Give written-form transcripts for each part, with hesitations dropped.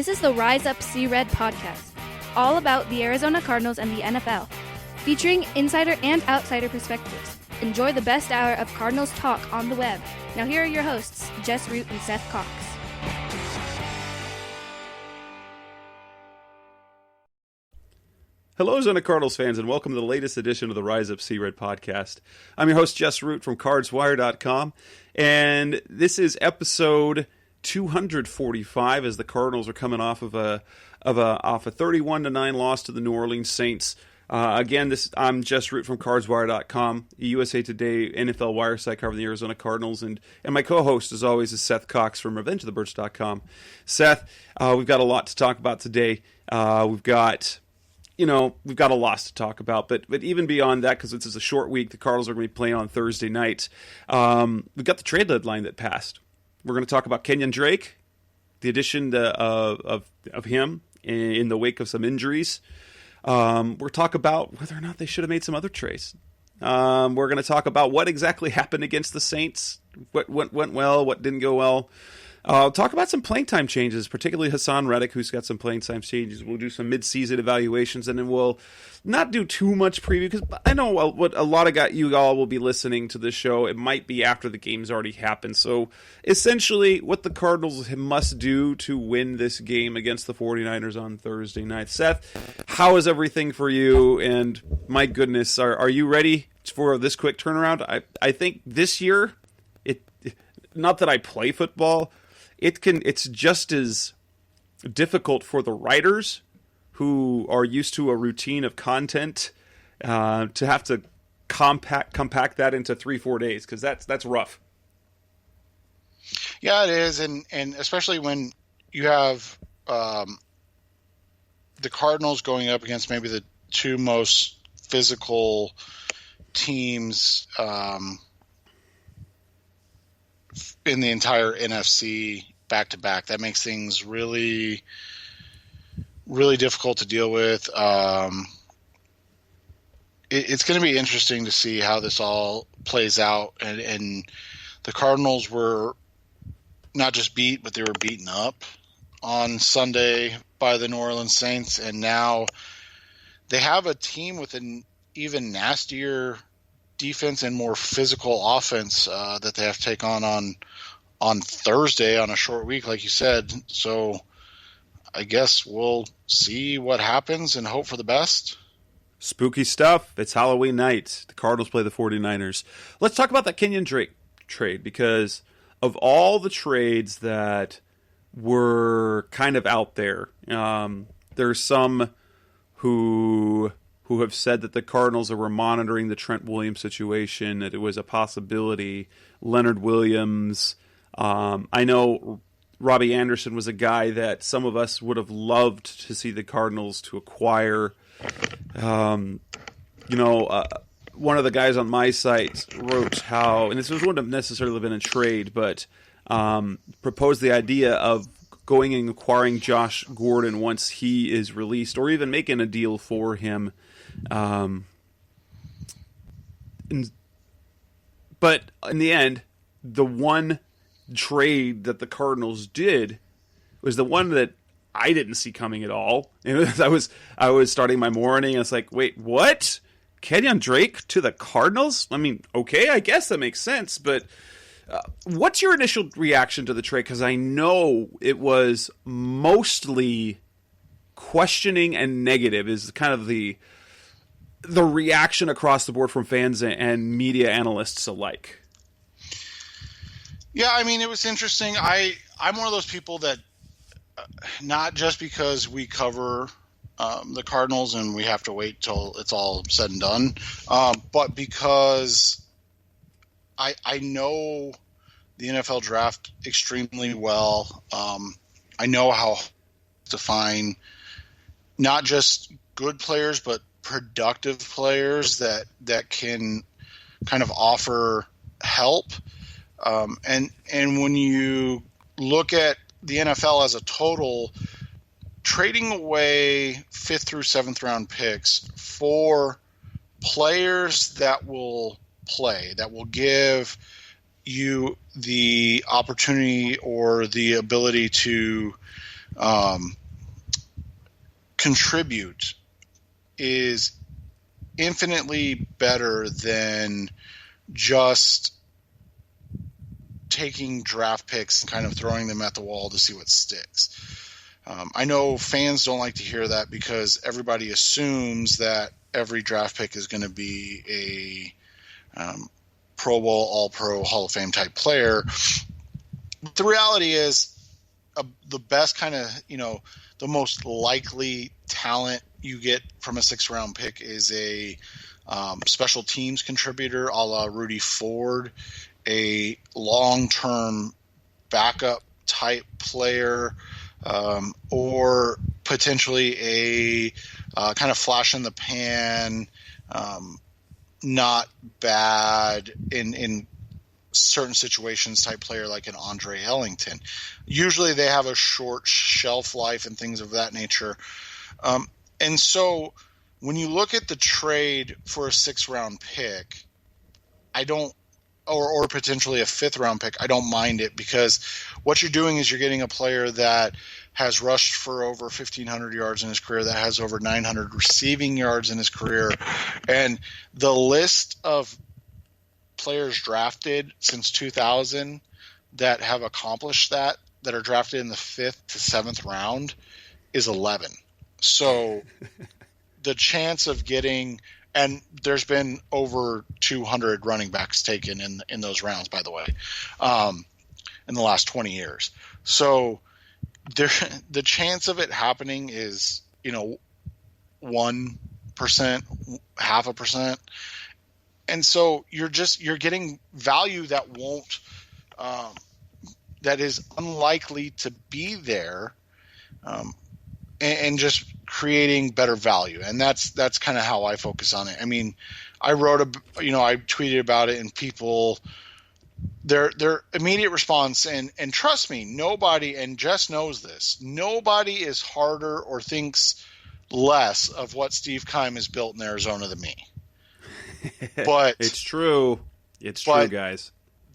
This is the Rise Up See Red podcast, all about the Arizona Cardinals and the NFL, featuring insider and outsider perspectives. Enjoy the best hour of Cardinals talk on the web. Now here are your hosts, Jess Root and Seth Cox. Hello, Arizona Cardinals fans, and welcome to the latest edition of the Rise Up See Red podcast. I'm your host, Jess Root from CardsWire.com, and this is episode 245 as the Cardinals are coming off of a 31-9 loss to the New Orleans Saints. I'm Jess Root from CardsWire.com, USA Today NFL wire site covering the Arizona Cardinals, and my co-host, as always, is Seth Cox from RevengeOfTheBirds.com. Seth, we've got a lot to talk about today. We've got a loss to talk about, but even beyond that, because this is a short week, the Cardinals are going to be playing on Thursday night. We've got the trade deadline that passed. We're going to talk about Kenyan Drake, the addition of him in the wake of some injuries. We'll talk about whether or not they should have made some other trades. We're going to talk about what exactly happened against the Saints, what went well, what didn't go well. Talk about some playing time changes, particularly Hassan Reddick, who's got some playing time changes. We'll do some mid-season evaluations, and then we'll not do too much preview, because I know what a lot of you all will be listening to this show. It might be after the game's already happened. So essentially what the Cardinals must do to win this game against the 49ers on Thursday night. Seth, how is everything for you? And my goodness, are you ready for this quick turnaround? I think this year, not that I play football, it's just as difficult for the writers who are used to a routine of content to have to compact that into 3-4 days, because that's rough. Yeah, it is, and especially when you have the Cardinals going up against maybe the two most physical teams in the entire NFC back to back. That makes things really, really difficult to deal with. It's going to be interesting to see how this all plays out. And the Cardinals were not just beat, but they were beaten up on Sunday by the New Orleans Saints. And now they have a team with an even nastier defense and more physical offense that they have to take on Thursday on a short week, like you said. So I guess we'll see what happens and hope for the best. Spooky stuff. It's Halloween night. The Cardinals play the 49ers. Let's talk about that Kenyan Drake trade, because of all the trades that were kind of out there, there's some who have said that the Cardinals were monitoring the Trent Williams situation, that it was a possibility. Leonard Williams. I know Robbie Anderson was a guy that some of us would have loved to see the Cardinals to acquire. One of the guys on my site wrote how, and this wouldn't have necessarily been a trade, but proposed the idea of going and acquiring Josh Gordon once he is released, or even making a deal for him. But in the end, the one trade that the Cardinals did was the one that I didn't see coming at all. I was starting my morning, and it's like, wait, what? Kenyan Drake to the Cardinals? I mean, okay, I guess that makes sense, but what's your initial reaction to the trade? Because I know it was mostly questioning and negative is kind of the reaction across the board from fans and media analysts alike. Yeah, I mean, it was interesting. I'm one of those people that, not just because we cover the Cardinals and we have to wait till it's all said and done, but because I know the NFL draft extremely well. I know how to find not just good players, but productive players that can kind of offer help. And when you look at the NFL as a total, trading away 5th through 7th round picks for players that will play, that will give you the opportunity or the ability to contribute is infinitely better than just taking draft picks and kind of throwing them at the wall to see what sticks. I know fans don't like to hear that because everybody assumes that every draft pick is going to be a Pro Bowl, All-Pro, Hall of Fame type player. But the reality is the best kind of, the most likely talent you get from a 6th-round pick is a special teams contributor a la Rudy Ford, a long-term backup type player, or potentially a kind of flash in the pan, not bad in certain situations type player like an Andre Ellington. Usually they have a short shelf life and things of that nature. And so when you look at the trade for a 6th-round pick, or potentially a 5th-round pick, I don't mind it, because what you're doing is you're getting a player that has rushed for over 1,500 yards in his career, that has over 900 receiving yards in his career. And the list of players drafted since 2000 that have accomplished that are drafted in the 5th to 7th round is 11. So the chance of getting – and there's been over 200 running backs taken in those rounds, by the way, in the last 20 years. So the chance of it happening is, 1%, 0.5%. And so you're getting value that won't that is unlikely to be there, and just creating better value. And that's kind of how I focus on it. I mean, I tweeted about it, and people, their immediate response, and trust me, nobody, and Jess knows this, nobody is harder or thinks less of what Steve Keim has built in Arizona than me. But it's true. It's true, guys.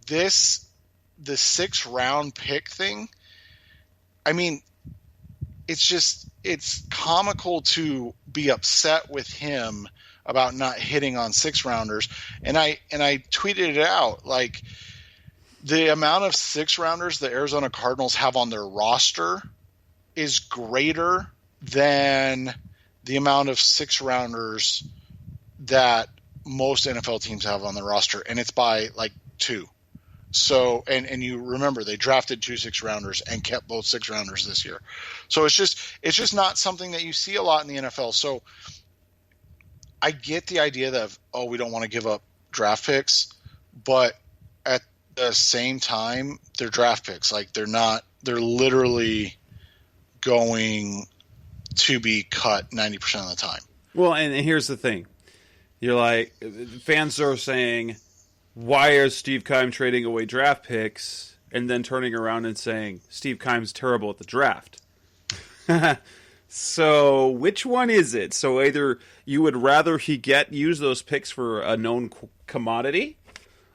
The 6th-round pick thing, I mean, it's comical to be upset with him about not hitting on 6th-rounders. And I tweeted it out, like, the amount of 6th-rounders the Arizona Cardinals have on their roster is greater than the amount of 6th-rounders that most NFL teams have on their roster, and it's by like 2. So, and you remember they drafted 2 6th-rounders and kept both 6th-rounders this year. So it's just not something that you see a lot in the NFL. So I get the idea that, we don't want to give up draft picks, but at the same time, they're draft picks. Like, they're literally going to be cut 90% of the time. Well, and here's the thing. You're like, fans are saying, why is Steve Keim trading away draft picks, and then turning around and saying Steve Keim's terrible at the draft? So which one is it? So either you would rather he use those picks for a known commodity,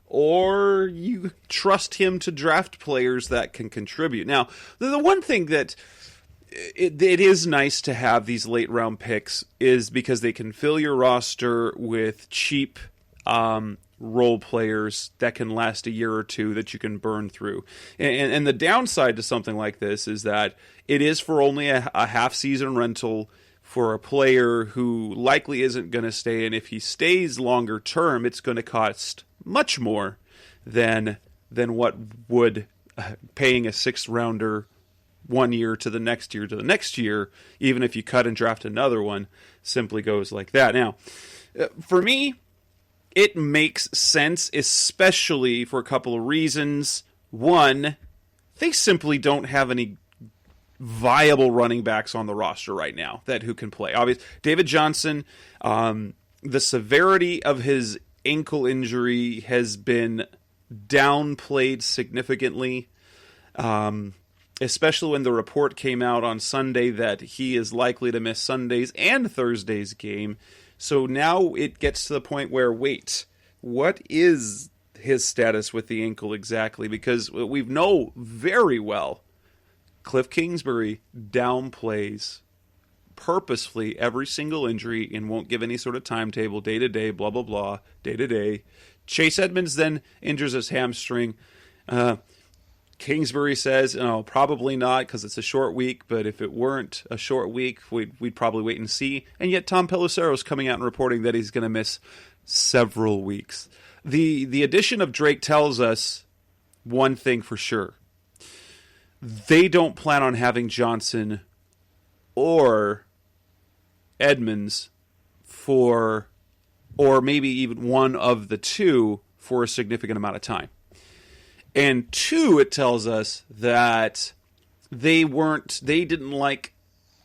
or you trust him to draft players that can contribute. Now, the one thing that it is nice to have these late round picks is because they can fill your roster with cheap role players that can last a year or two that you can burn through. And the downside to something like this is that it is for only a half-season rental for a player who likely isn't going to stay. And if he stays longer term, it's going to cost much more than what would paying a 6th-rounder 1 year to the next year to the next year, even if you cut and draft another one, simply goes like that. Now, for me, it makes sense, especially for a couple of reasons. One, they simply don't have any viable running backs on the roster right now who can play. Obviously, David Johnson, the severity of his ankle injury has been downplayed significantly, especially when the report came out on Sunday that he is likely to miss Sunday's and Thursday's game. So now it gets to the point where, wait, what is his status with the ankle exactly? Because we know very well, Cliff Kingsbury downplays purposefully every single injury and won't give any sort of timetable, day-to-day, blah, blah, blah, day-to-day. Chase Edmonds then injures his hamstring. Kingsbury says, probably not because it's a short week, but if it weren't a short week, we'd probably wait and see. And yet Tom Pelissero's coming out and reporting that he's going to miss several weeks. The addition of Drake tells us one thing for sure. They don't plan on having Johnson or Edmonds or maybe even one of the two for a significant amount of time. And two, it tells us that they didn't like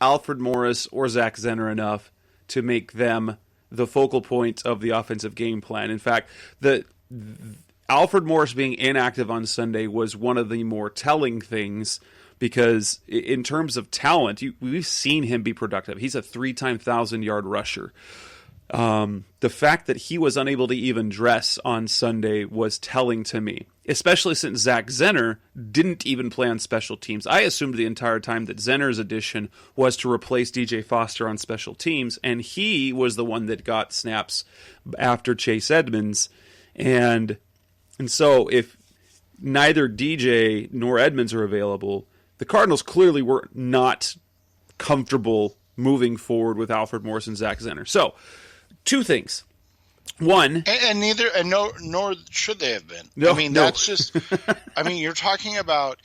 Alfred Morris or Zach Zenner enough to make them the focal point of the offensive game plan. In fact, Alfred Morris being inactive on Sunday was one of the more telling things because in terms of talent, we've seen him be productive. He's a 3-time 1,000-yard rusher. The fact that he was unable to even dress on Sunday was telling to me, especially since Zach Zenner didn't even play on special teams. I assumed the entire time that Zenner's addition was to replace DJ Foster on special teams, and he was the one that got snaps after Chase Edmonds. And so if neither DJ nor Edmonds are available, the Cardinals clearly were not comfortable moving forward with Alfred Morris and Zach Zenner. So, two things. One, nor should they have been. No, that's just. You're talking about,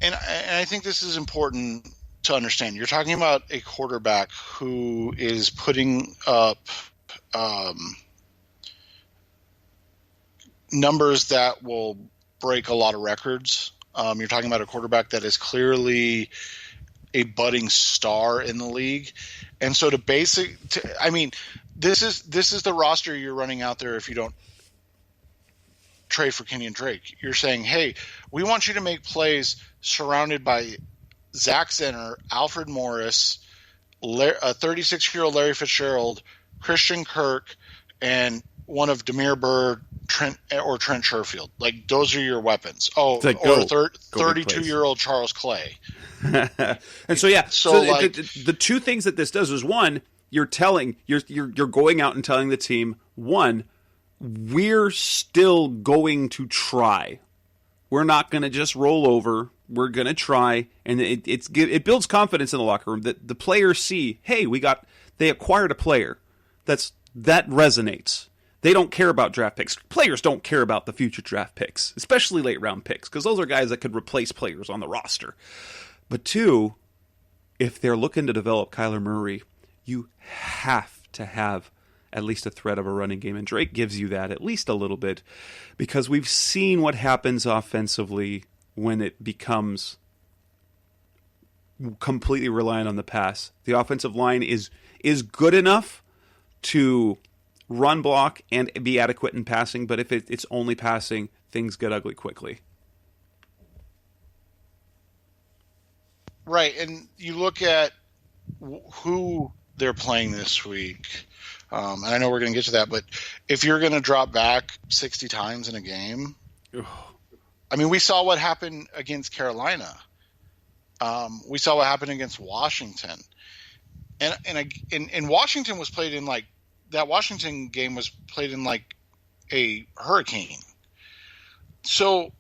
and I think this is important to understand. You're talking about a quarterback who is putting up numbers that will break a lot of records. You're talking about a quarterback that is clearly a budding star in the league, and so this is the roster you're running out there if you don't trade for Kenyan Drake. You're saying, hey, we want you to make plays surrounded by Zach Zenner, Alfred Morris, a 36-year-old Larry Fitzgerald, Christian Kirk, and one of Demir Byrd, Trent Sherfield. Like, those are your weapons. Oh, like, or 32-year-old Charles Clay. And so, yeah. So the two things that this does is, one, you're going out and telling the team, one, we're still going to try. We're not going to just roll over. We're going to try, and it builds confidence in the locker room that the players see, hey, they acquired a player that resonates. They don't care about draft picks. Players don't care about the future draft picks, especially late round picks, because those are guys that could replace players on the roster. But two, if they're looking to develop Kyler Murray, you have to have at least a threat of a running game. And Drake gives you that at least a little bit, because we've seen what happens offensively when it becomes completely reliant on the pass. The offensive line is good enough to run block and be adequate in passing, but if it's only passing, things get ugly quickly. Right, and you look at who they're playing this week, and I know we're going to get to that, but if you're going to drop back 60 times in a game, we saw what happened against Carolina. We saw what happened against Washington. And Washington was played in that Washington game was played in like a hurricane. So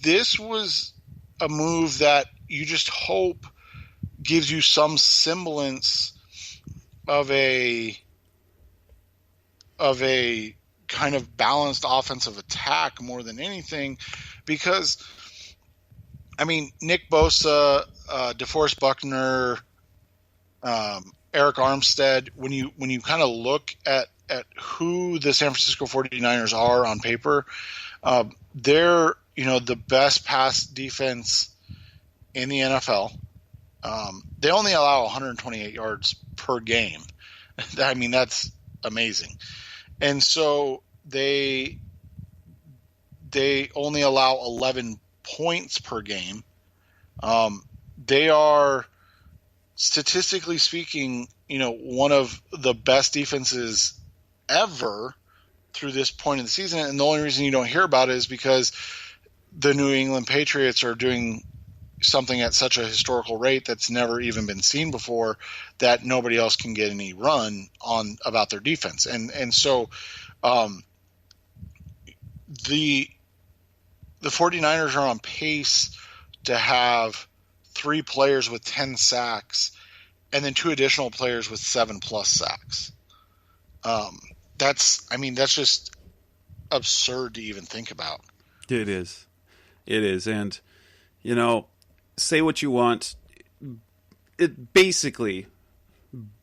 this was a move that you just hope gives you some semblance of a kind of balanced offensive attack more than anything, because Nick Bosa, DeForest Buckner, Eric Armstead, when you kind of look at who the San Francisco 49ers are on paper, they're the best pass defense in the NFL. They only allow 128 yards per game. That's amazing. And so they only allow 11 points per game. They are, statistically speaking, one of the best defenses ever through this point in the season. And the only reason you don't hear about it is because the New England Patriots are doing something at such a historical rate that's never even been seen before, that nobody else can get any run on about their defense. And so the 49ers are on pace to have 3 players with 10 sacks and then 2 additional players with 7+ sacks. That's just absurd to even think about. It is. And, say what you want. It basically,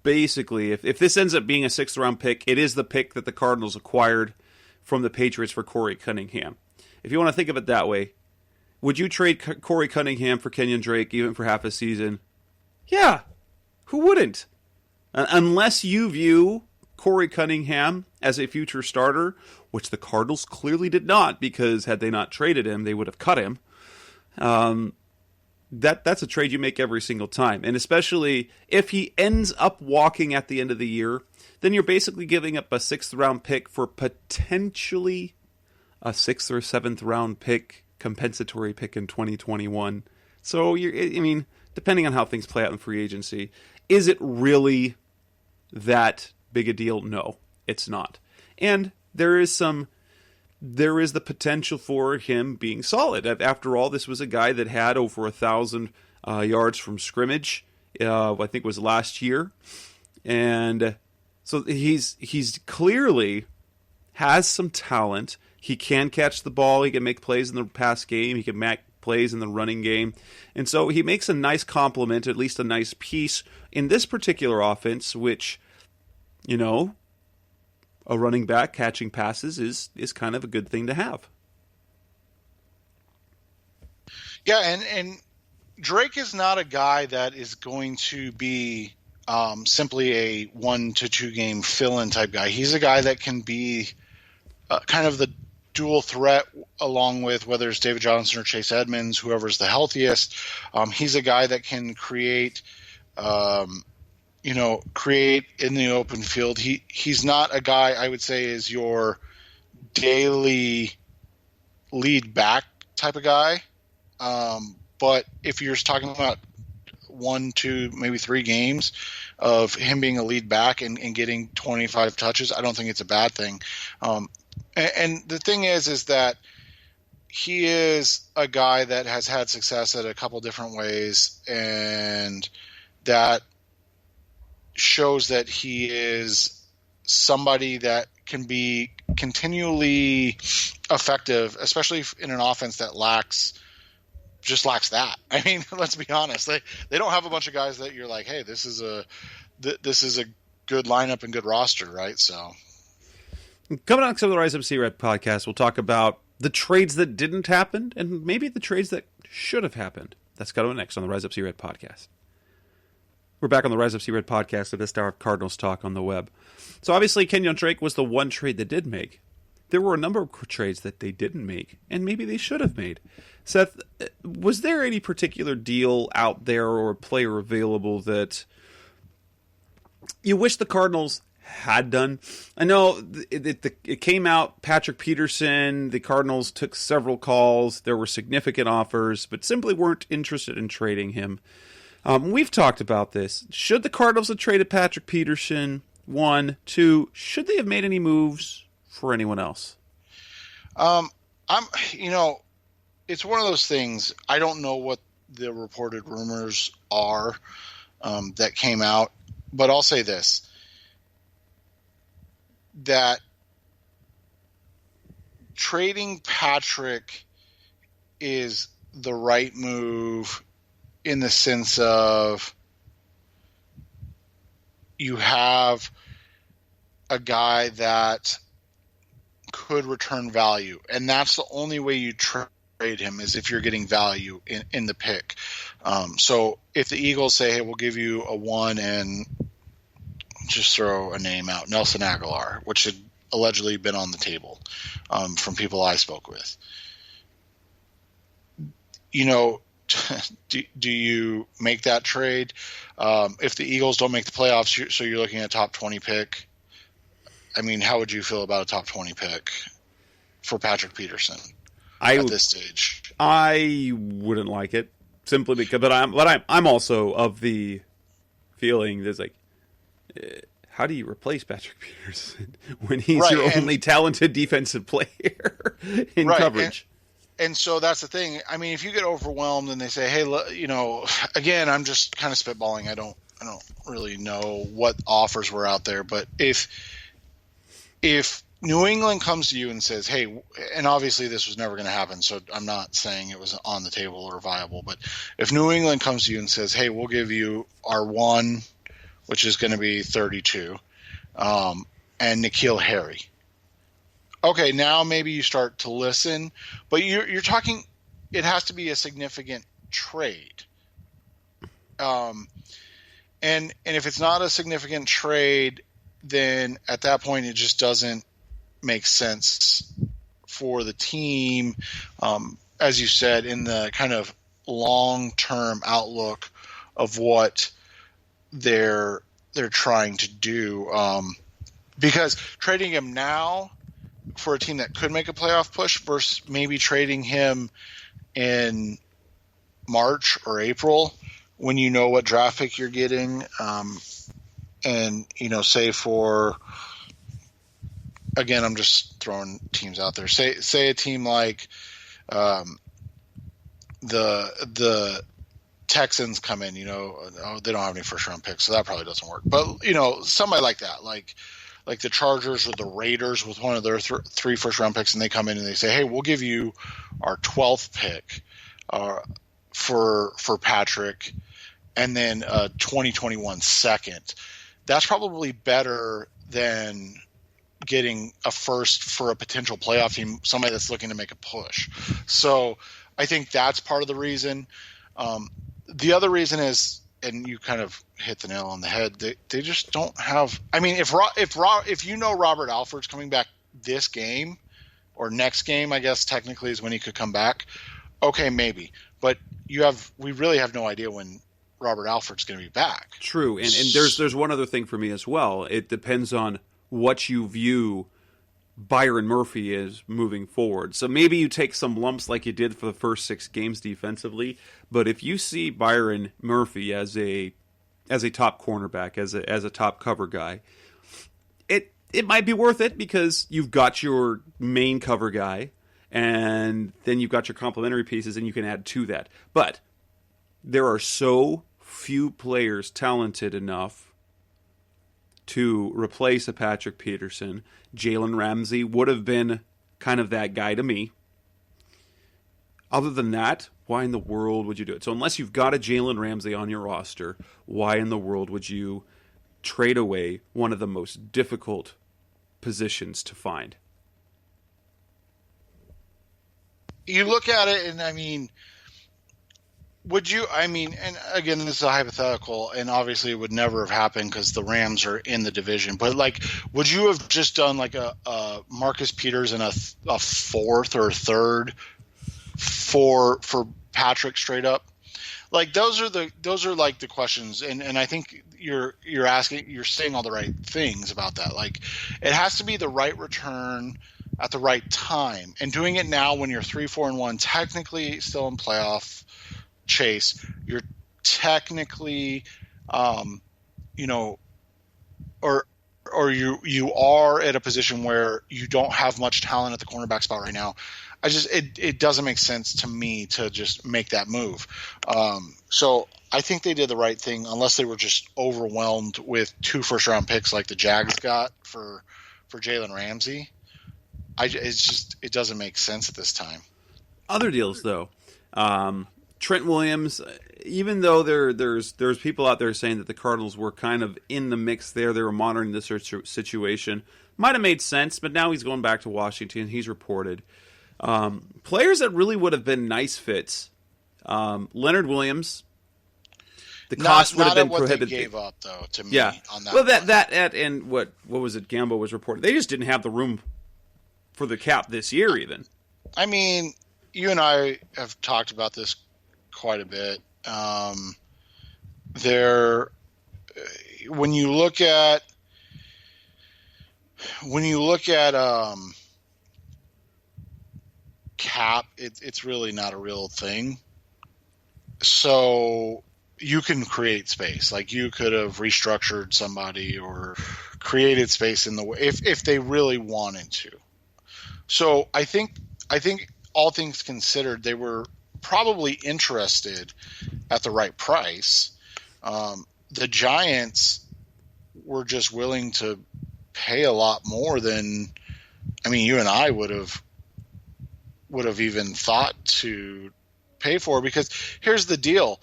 if this ends up being a 6th round pick, it is the pick that the Cardinals acquired from the Patriots for Corey Cunningham. If you want to think of it that way, would you trade Corey Cunningham for Kenyan Drake even for half a season? Yeah, who wouldn't? Unless you view Corey Cunningham as a future starter, which the Cardinals clearly did not, because had they not traded him, they would have cut him. That's a trade you make every single time. And especially if he ends up walking at the end of the year, then you're basically giving up a 6th round pick for potentially a 6th or 7th round pick, compensatory pick in 2021. So, depending on how things play out in free agency, is it really that big a deal? No, it's not. And there is the potential for him being solid. After all, this was a guy that had over 1,000 yards from scrimmage, I think it was last year. And so he's clearly has some talent. He can catch the ball. He can make plays in the pass game. He can make plays in the running game. And so he makes a nice complement, at least a nice piece in this particular offense, which, a running back catching passes is kind of a good thing to have. Yeah, and Drake is not a guy that is going to be simply a 1 to 2 game fill-in type guy. He's a guy that can be kind of the dual threat along with whether it's David Johnson or Chase Edmonds, whoever's the healthiest. He's a guy that can create in the open field. He's not a guy I would say is your daily lead back type of guy. But if you're talking about 1, 2, maybe 3 games of him being a lead back and getting 25 touches, I don't think it's a bad thing. And the thing is that he is a guy that has had success at a couple different ways, and that shows that he is somebody that can be continually effective, especially in an offense that lacks that. I mean, let's be honest. They don't have a bunch of guys that you're like, hey, this is a good lineup and good roster, right? So coming on to the Rise Up See Red podcast, we'll talk about the trades that didn't happen and maybe the trades that should have happened. That's coming up next on the Rise Up See Red podcast. We're back on the Rise Up See Red podcast at this hour of Cardinals talk on the web. So obviously Kenyan Drake was the one trade that did make. There were a number of trades that they didn't make, and maybe they should have made. Seth, was there any particular deal out there or player available that you wish the Cardinals had done? I know it came out, Patrick Peterson, the Cardinals took several calls, there were significant offers, but simply weren't interested in trading him. We've talked about this. Should the Cardinals have traded Patrick Peterson? 1, 2, should they have made any moves for anyone else? It's one of those things. I don't know what the reported rumors are that came out, but I'll say this, that trading Patrick is the right move in the sense of you have a guy that could return value, and that's the only way you trade him is if you're getting value in the pick. So if the Eagles say, hey, we'll give you a 1 and just throw a name out, Nelson Aguilar, which had allegedly been on the table from people I spoke with. Do you make that trade? If the Eagles don't make the playoffs, so you're looking at a top 20 pick, I mean, how would you feel about a top 20 pick for Patrick Peterson at this stage? I wouldn't like it. simply because, but I'm also of the feeling there's like, how do you replace Patrick Peterson when he's your only talented defensive player in coverage? And so that's the thing. I mean, if you get overwhelmed and they say, hey, again, I'm just kind of spitballing. I don't really know what offers were out there, but if New England comes to you and says, hey, and obviously this was never going to happen, so I'm not saying it was on the table or viable, but if New England comes to you and says, hey, we'll give you our one, which is going to be 32, and N'Keal Harry. Okay, now maybe you start to listen, but you're talking. It has to be a significant trade, and if it's not a significant trade, then at that point it just doesn't make sense for the team, as you said, in the kind of long-term outlook of what they're trying to do, because trading him now for a team that could make a playoff push versus maybe trading him in March or April when you know what draft pick you're getting, and say for, again, I'm just throwing teams out there, say a team like the Texans come in, they don't have any first round picks, so that probably doesn't work. But somebody like that, like the Chargers or the Raiders with one of their three first round picks, and they come in and they say, hey, we'll give you our 12th pick for Patrick, and then a 2021 second. That's probably better than getting a first for a potential playoff team, somebody that's looking to make a push. So I think that's part of the reason. The other reason is, and you kind of hit the nail on the head, they just don't have. I mean, if Robert Alford's coming back this game or next game, I guess technically is when he could come back. Okay, maybe, but we really have no idea when Robert Alford's going to be back. True, and there's one other thing for me as well. It depends on what you view Byron Murphy is moving forward. So maybe you take some lumps like you did for the first 6 games defensively, but if you see Byron Murphy as a top cornerback, as a top cover guy, it might be worth it because you've got your main cover guy, and then you've got your complementary pieces, and you can add to that. But there are so few players talented enough to replace a Patrick Peterson. Jalen Ramsey would have been kind of that guy to me. Other than that, why in the world would you do it? So unless you've got a Jalen Ramsey on your roster, why in the world would you trade away one of the most difficult positions to find? You look at it, and I mean, and again, this is a hypothetical, and obviously it would never have happened because the Rams are in the division, but would you have just done like a Marcus Peters and a fourth or third for Patrick straight up? Like those are like the questions, and I think you're saying all the right things about that. Like, it has to be the right return at the right time, and doing it now when you're 3-4-1, technically still in playoff chase, you're technically, or you are at a position where you don't have much talent at the cornerback spot right now. It doesn't make sense to me to just make that move. So I think they did the right thing, unless they were just overwhelmed with 2 first-round picks like the Jags got for Jalen Ramsey. It doesn't make sense at this time. Other deals, though. Trent Williams, even though there's people out there saying that the Cardinals were kind of in the mix there, they were monitoring this situation, might have made sense, but now he's going back to Washington. He's reported. Players that really would have been nice fits. Leonard Williams. The cost would have been prohibitive. They gave up, though, to me. Yeah. On that. Well, that and what was it? Gambo was reporting. They just didn't have the room for the cap this year, even. I mean, you and I have talked about this quite a bit. When you look at cap, it's really not a real thing. So you can create space. Like you could have restructured somebody or created space in the way if they really wanted to. So I think all things considered, they were probably interested at the right price. The Giants were just willing to pay a lot more than, I mean, you and I would have even thought to pay for, because here's the deal.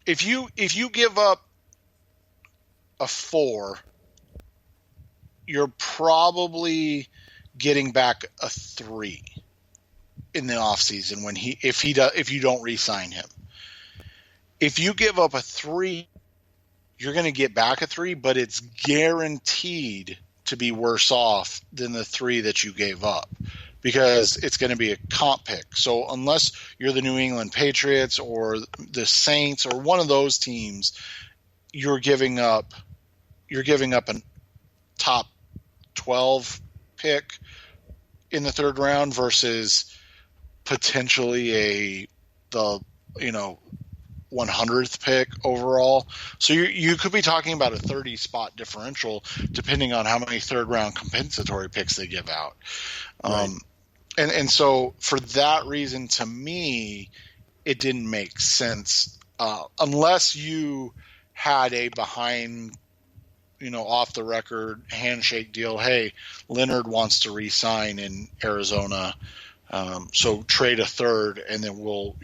If you give up a 4, you're probably getting back a 3 in the offseason if you don't re-sign him. If you give up a 3, you're going to get back a 3, but it's guaranteed to be worse off than the 3 that you gave up, because it's going to be a comp pick. So unless you're the New England Patriots or the Saints or one of those teams, you're giving up a top 12 pick in the third round versus potentially the 100th pick overall. So you could be talking about a 30 spot differential depending on how many third round compensatory picks they give out. Right. And so for that reason, to me, it didn't make sense unless you had a behind, off the record handshake deal. Hey, Leonard wants to re-sign in Arizona. So trade a third, and then we'll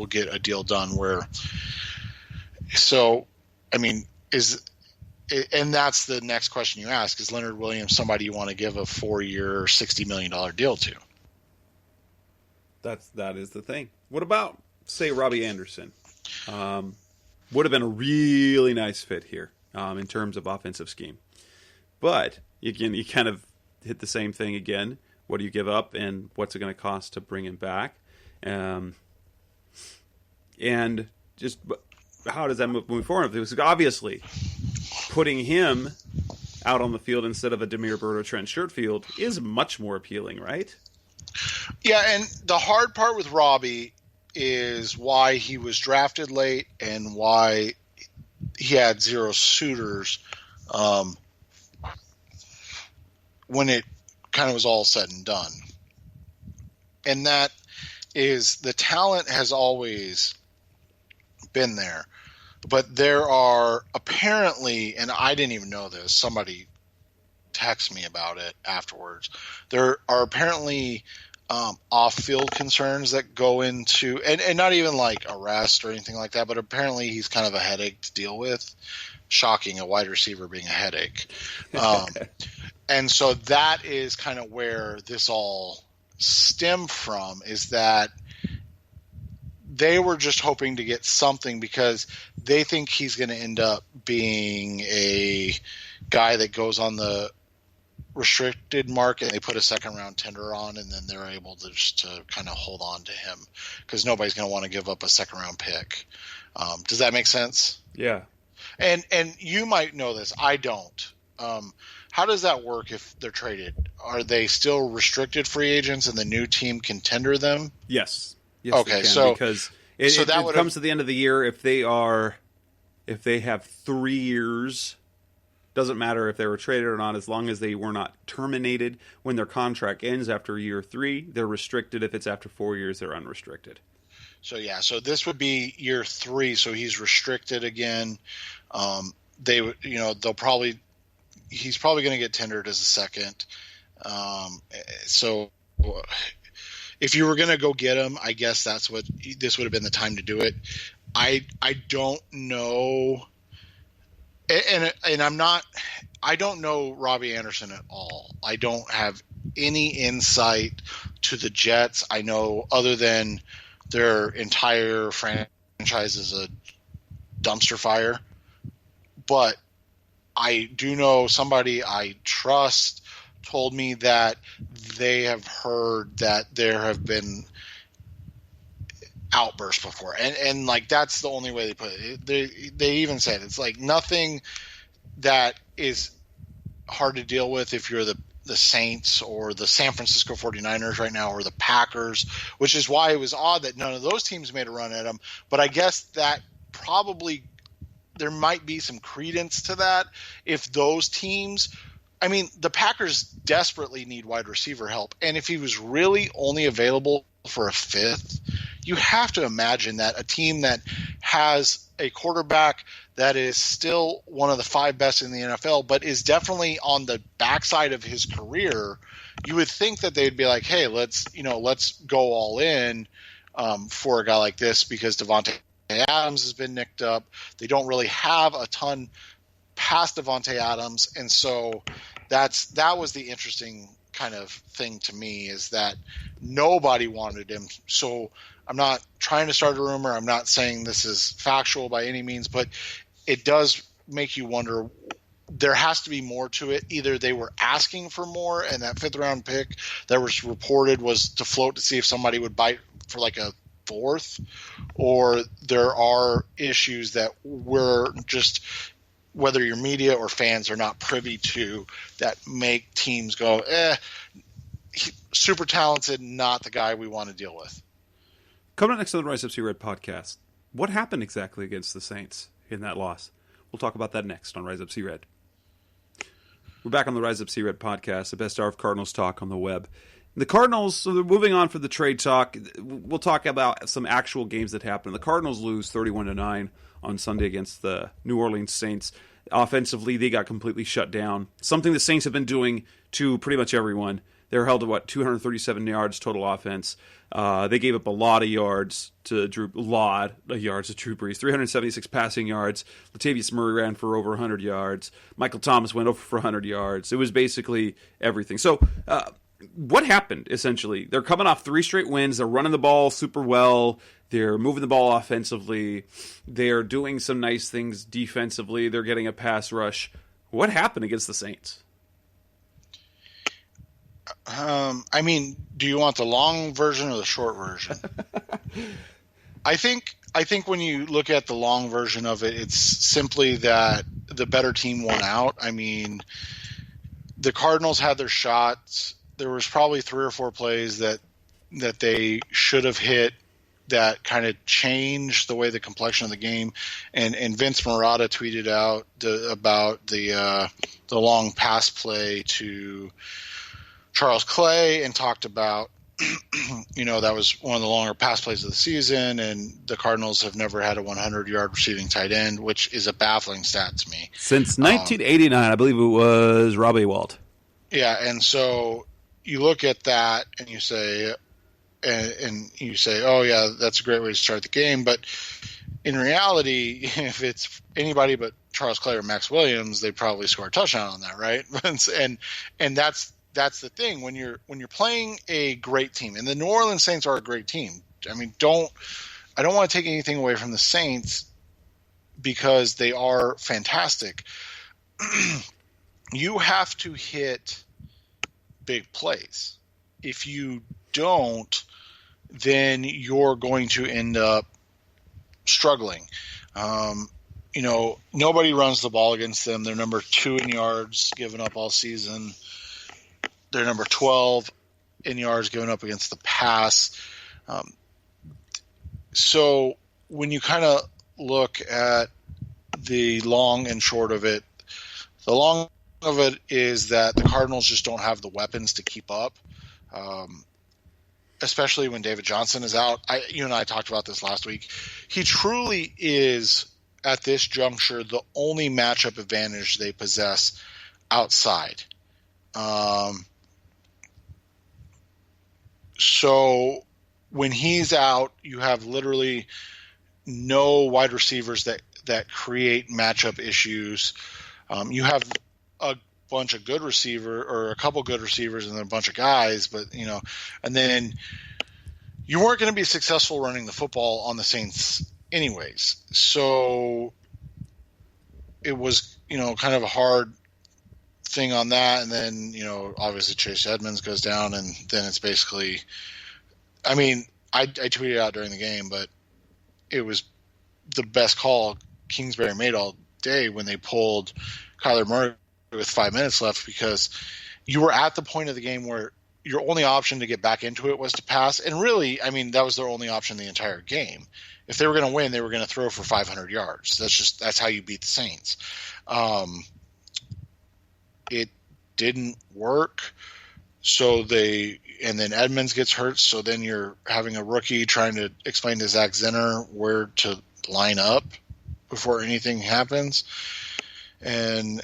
get a deal done where. So, I mean, and that's the next question you ask: is Leonard Williams somebody you want to give a 4-year, $60 million deal to? That is the thing. What about, say, Robbie Anderson? Would have been a really nice fit here in terms of offensive scheme, but again, you kind of hit the same thing again. What do you give up, and what's it going to cost to bring him back? And just how does that move forward? Because obviously, putting him out on the field instead of a Demir Bird or Trent Sherfield is much more appealing, right? Yeah, and the hard part with Robbie is why he was drafted late and why he had 0 suitors when it kind of was all said and done. And that is, the talent has always been there, but there are apparently, and I didn't even know this, somebody texted me about it afterwards, there are apparently off-field concerns that go into, and not even like arrest or anything like that, but apparently he's kind of a headache to deal with. Shocking, a wide receiver being a headache. And so that is kind of where this all stemmed from, is that they were just hoping to get something because they think he's going to end up being a guy that goes on the restricted market. They put a second-round tender on, and then they're able to just kind of hold on to him because nobody's going to want to give up a second-round pick. Does that make sense? Yeah. And you might know this. I don't. How does that work if they're traded? Are they still restricted free agents and the new team can tender them? Yes. Okay, so because it comes to the end of the year, if they have 3 years, doesn't matter if they were traded or not, as long as they were not terminated when their contract ends after year 3, they're restricted. If it's after 4 years, they're unrestricted. So yeah, so this would be year 3, so he's restricted again. He's probably going to get tendered as a second. So if you were going to go get him, I guess this would have been the time to do it. I don't know. I don't know Robbie Anderson at all. I don't have any insight to the Jets. I know other than their entire franchise is a dumpster fire, but I do know somebody I trust told me that they have heard that there have been outbursts before, and like that's the only way they put it. They even said it's like nothing that is hard to deal with if you're the the Saints or the San Francisco 49ers right now or the Packers, which is why it was odd that none of those teams made a run at him. But I guess that probably there might be some credence to that if those teams – I mean, the Packers desperately need wide receiver help. And if he was really only available for a fifth, you have to imagine that a team that has a quarterback that is still one of the 5 best in the NFL, but is definitely on the backside of his career, you would think that they'd be like, hey, let's go all in for a guy like this because Devontae Adams has been nicked up. They don't really have a ton past Devontae Adams, and so that was the interesting kind of thing to me, is that nobody wanted him. So I'm not trying to start a rumor. I'm not saying this is factual by any means, but it does make you wonder. There has to be more to it. Either they were asking for more, and that 5th round pick that was reported was to float to see if somebody would bite for like a 4th, or there are issues that we're just, whether you're media or fans, are not privy to, that make teams go, super talented, not the guy we want to deal with. Coming up next on the Rise Up See Red podcast, what happened exactly against the Saints in that loss? We'll talk about that next on Rise Up See Red. We're back on the Rise Up See Red podcast, the best hour of Cardinals talk on the web. The Cardinals, so they're moving on for the trade talk. We'll talk about some actual games that happened. The Cardinals lose 31-9 on Sunday against the New Orleans Saints. Offensively, they got completely shut down. Something the Saints have been doing to pretty much everyone. They were held to, 237 yards total offense. They gave up a lot of yards to Drew Brees. 376 passing yards. Latavius Murray ran for over 100 yards. Michael Thomas went over for 100 yards. It was basically everything. So, what happened, essentially? They're coming off 3 straight wins. They're running the ball super well. They're moving the ball offensively. They're doing some nice things defensively. They're getting a pass rush. What happened against the Saints? I mean, do you want the long version or the short version? I think when you look at the long version of it, it's simply that the better team won out. I mean, the Cardinals had their shots. There was probably 3 or 4 plays that they should have hit that kind of changed the way the complexion of the game. And Vince Marotta tweeted out about the long pass play to Charles Clay and talked about, that was one of the longer pass plays of the season, and the Cardinals have never had a 100-yard receiving tight end, which is a baffling stat to me. Since 1989, I believe it was Rob Awalt. Yeah, and so you look at that and you say, oh yeah, that's a great way to start the game. But in reality, if it's anybody but Charles Clay or Max Williams, they probably score a touchdown on that, right? and that's the thing when you're playing a great team, and the New Orleans Saints are a great team. I mean, I don't want to take anything away from the Saints because they are fantastic. You have to hit big plays. If you don't, then you're going to end up struggling. Nobody runs the ball against them. They're number 2 in yards given up all season. They're number 12 in yards given up against the pass. So when you kind of look at the long and short of it, the long of it is that the Cardinals just don't have the weapons to keep up, especially when David Johnson is out. You and I talked about this last week. He truly is, at this juncture, the only matchup advantage they possess outside. So when he's out, you have literally no wide receivers that create matchup issues. You have a bunch of good or a couple good receivers and then a bunch of guys, but and then you weren't going to be successful running the football on the Saints anyways. So it was, kind of a hard thing on that. And then, obviously Chase Edmonds goes down, and then it's basically, I mean, I tweeted out during the game, but it was the best call Kingsbury made all day when they pulled Kyler Murray with 5 minutes left, because you were at the point of the game where your only option to get back into it was to pass. And really, I mean, that was their only option the entire game. If they were going to win, they were going to throw for 500 yards. That's how you beat the Saints. It didn't work. And then Edmonds gets hurt. So then you're having a rookie trying to explain to Zach Zenner where to line up before anything happens. And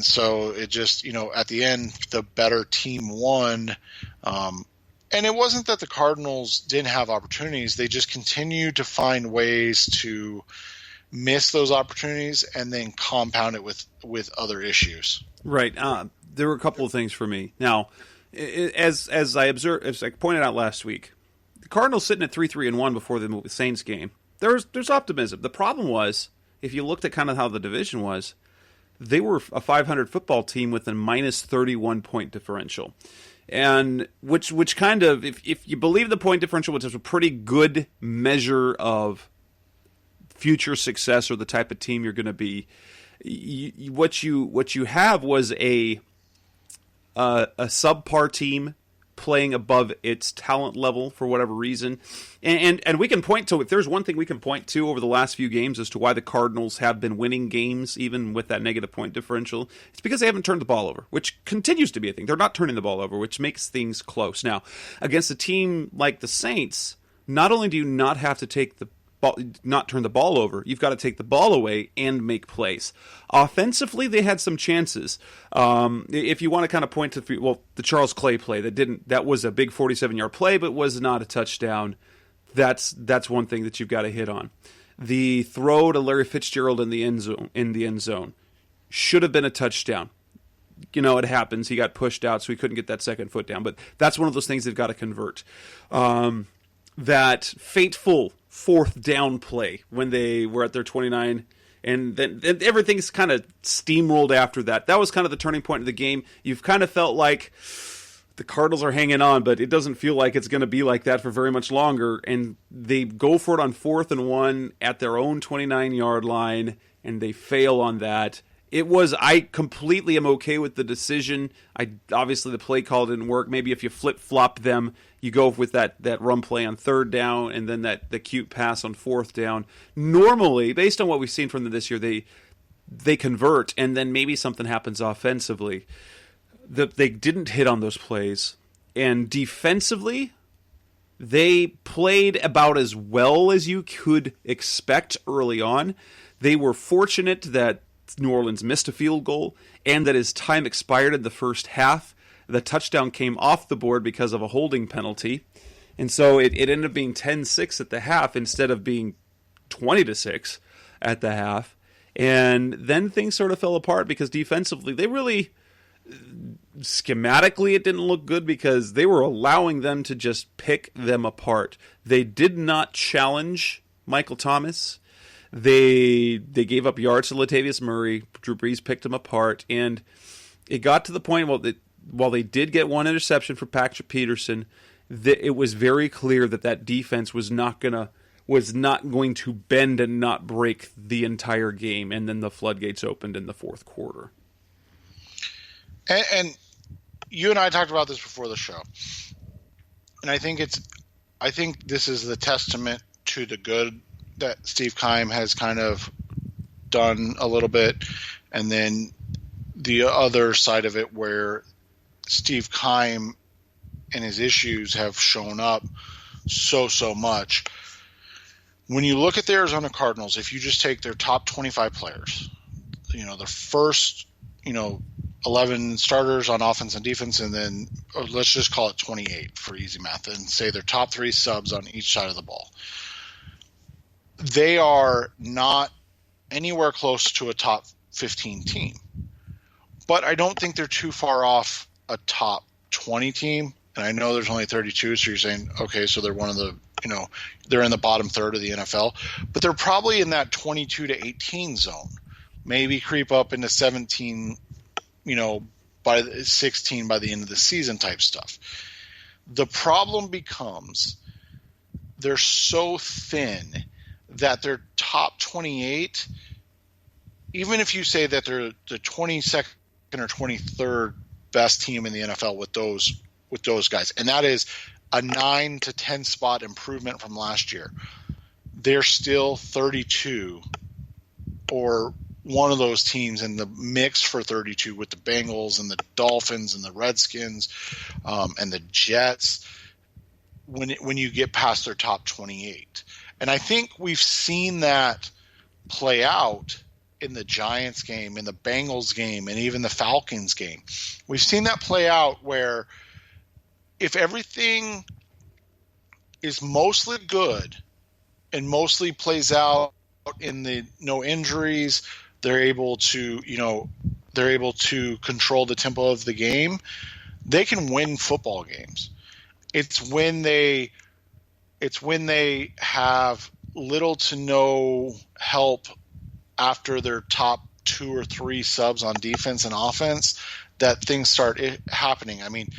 so it just, at the end, the better team won. And it wasn't that the Cardinals didn't have opportunities. They just continued to find ways to miss those opportunities and then compound it with other issues. Right. There were a couple of things for me. Now, as I pointed out last week, the Cardinals sitting at 3-3-1 before the Saints game. There's optimism. The problem was, if you looked at kind of how the division was, they were a 500 football team with a minus 31 point differential. And which kind of, if you believe the point differential, which is a pretty good measure of future success or the type of team you're going to be, what you have was a subpar team playing above its talent level for whatever reason. And we can point to, if there's one thing we can point to over the last few games as to why the Cardinals have been winning games even with that negative point differential, it's because they haven't turned the ball over, which continues to be a thing. They're not turning the ball over, which makes things close. Now, against a team like the Saints, not only do you not have to take the not turn the ball over, you've got to take the ball away and make plays. Offensively, they had some chances. If you want to kind of point to the Charles Clay play that was a big 47-yard play, but was not a touchdown. That's one thing that you've got to hit on. The throw to Larry Fitzgerald in the end zone should have been a touchdown. It happens. He got pushed out, so he couldn't get that second foot down. But that's one of those things they've got to convert. That fateful fourth down play when they were at their 29, and then everything's kind of steamrolled after that. That was kind of the turning point of the game. You've kind of felt like the Cardinals are hanging on, but it doesn't feel like it's going to be like that for very much longer. And they go for it on 4th and 1 at their own 29-yard line, and they fail on that. I completely am okay with the decision. Obviously the play call didn't work. Maybe if you flip-flop them, you go with that run play on 3rd down and then the cute pass on 4th down. Normally, based on what we've seen from them this year, they convert, and then maybe something happens offensively. They didn't hit on those plays. And defensively, they played about as well as you could expect early on. They were fortunate that New Orleans missed a field goal and that as time expired in the first half, the touchdown came off the board because of a holding penalty. And so it ended up being 10-6 at the half instead of being 20-6 at the half. And then things sort of fell apart because defensively, they really, schematically, it didn't look good because they were allowing them to just pick them apart. They did not challenge Michael Thomas. They gave up yards to Latavius Murray. Drew Brees picked them apart. And it got to the point, while they did get one interception for Patrick Peterson, it was very clear that defense was not going to bend and not break the entire game. And then the floodgates opened in the 4th quarter. And you and I talked about this before the show. And I think this is the testament to the good that Steve Keim has kind of done a little bit, and then the other side of it where Steve Keim and his issues have shown up so much. When you look at the Arizona Cardinals, if you just take their top 25 players, the first, 11 starters on offense and defense, and then let's just call it 28 for easy math, and say their top 3 subs on each side of the ball. They are not anywhere close to a top 15 team. But I don't think they're too far off a top 20 team. And I know there's only 32, so you're saying, okay, so they're one of the, they're in the bottom third of the NFL. But they're probably in that 22 to 18 zone. Maybe creep up into 17, by 16 by the end of the season type stuff. The problem becomes they're so thin that their top 28, even if you say that they're the 22nd or 23rd best team in the NFL with those guys, and that is a 9 to 10 spot improvement from last year. They're still 32 or one of those teams in the mix for 32 with the Bengals and the Dolphins and the Redskins and the Jets when you get past their top 28. And I think we've seen that play out in the Giants game, in the Bengals game, and even the Falcons game. We've seen that play out where if everything is mostly good and mostly plays out in the no injuries, they're able to control the tempo of the game, they can win football games. It's when they have little to no help after their top 2 or 3 subs on defense and offense that things start happening. I mean,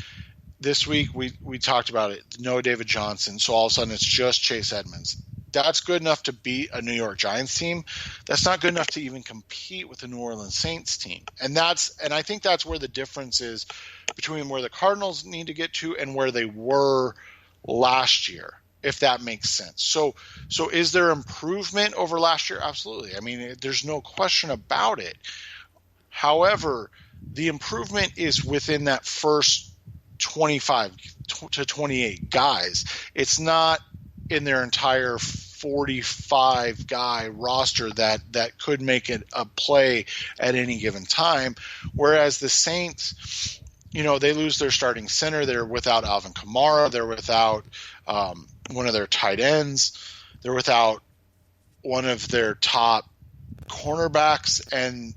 this week we talked about it. No David Johnson, so all of a sudden it's just Chase Edmonds. That's good enough to beat a New York Giants team. That's not good enough to even compete with the New Orleans Saints team. And I think that's where the difference is between where the Cardinals need to get to and where they were last year, if that makes sense. So is there improvement over last year? Absolutely. I mean, there's no question about it. However, the improvement is within that first 25 to 28 guys. It's not in their entire 45 guy roster that could make it a play at any given time. Whereas the Saints, they lose their starting center. They're without Alvin Kamara. They're without one of their tight ends. They're without one of their top cornerbacks, and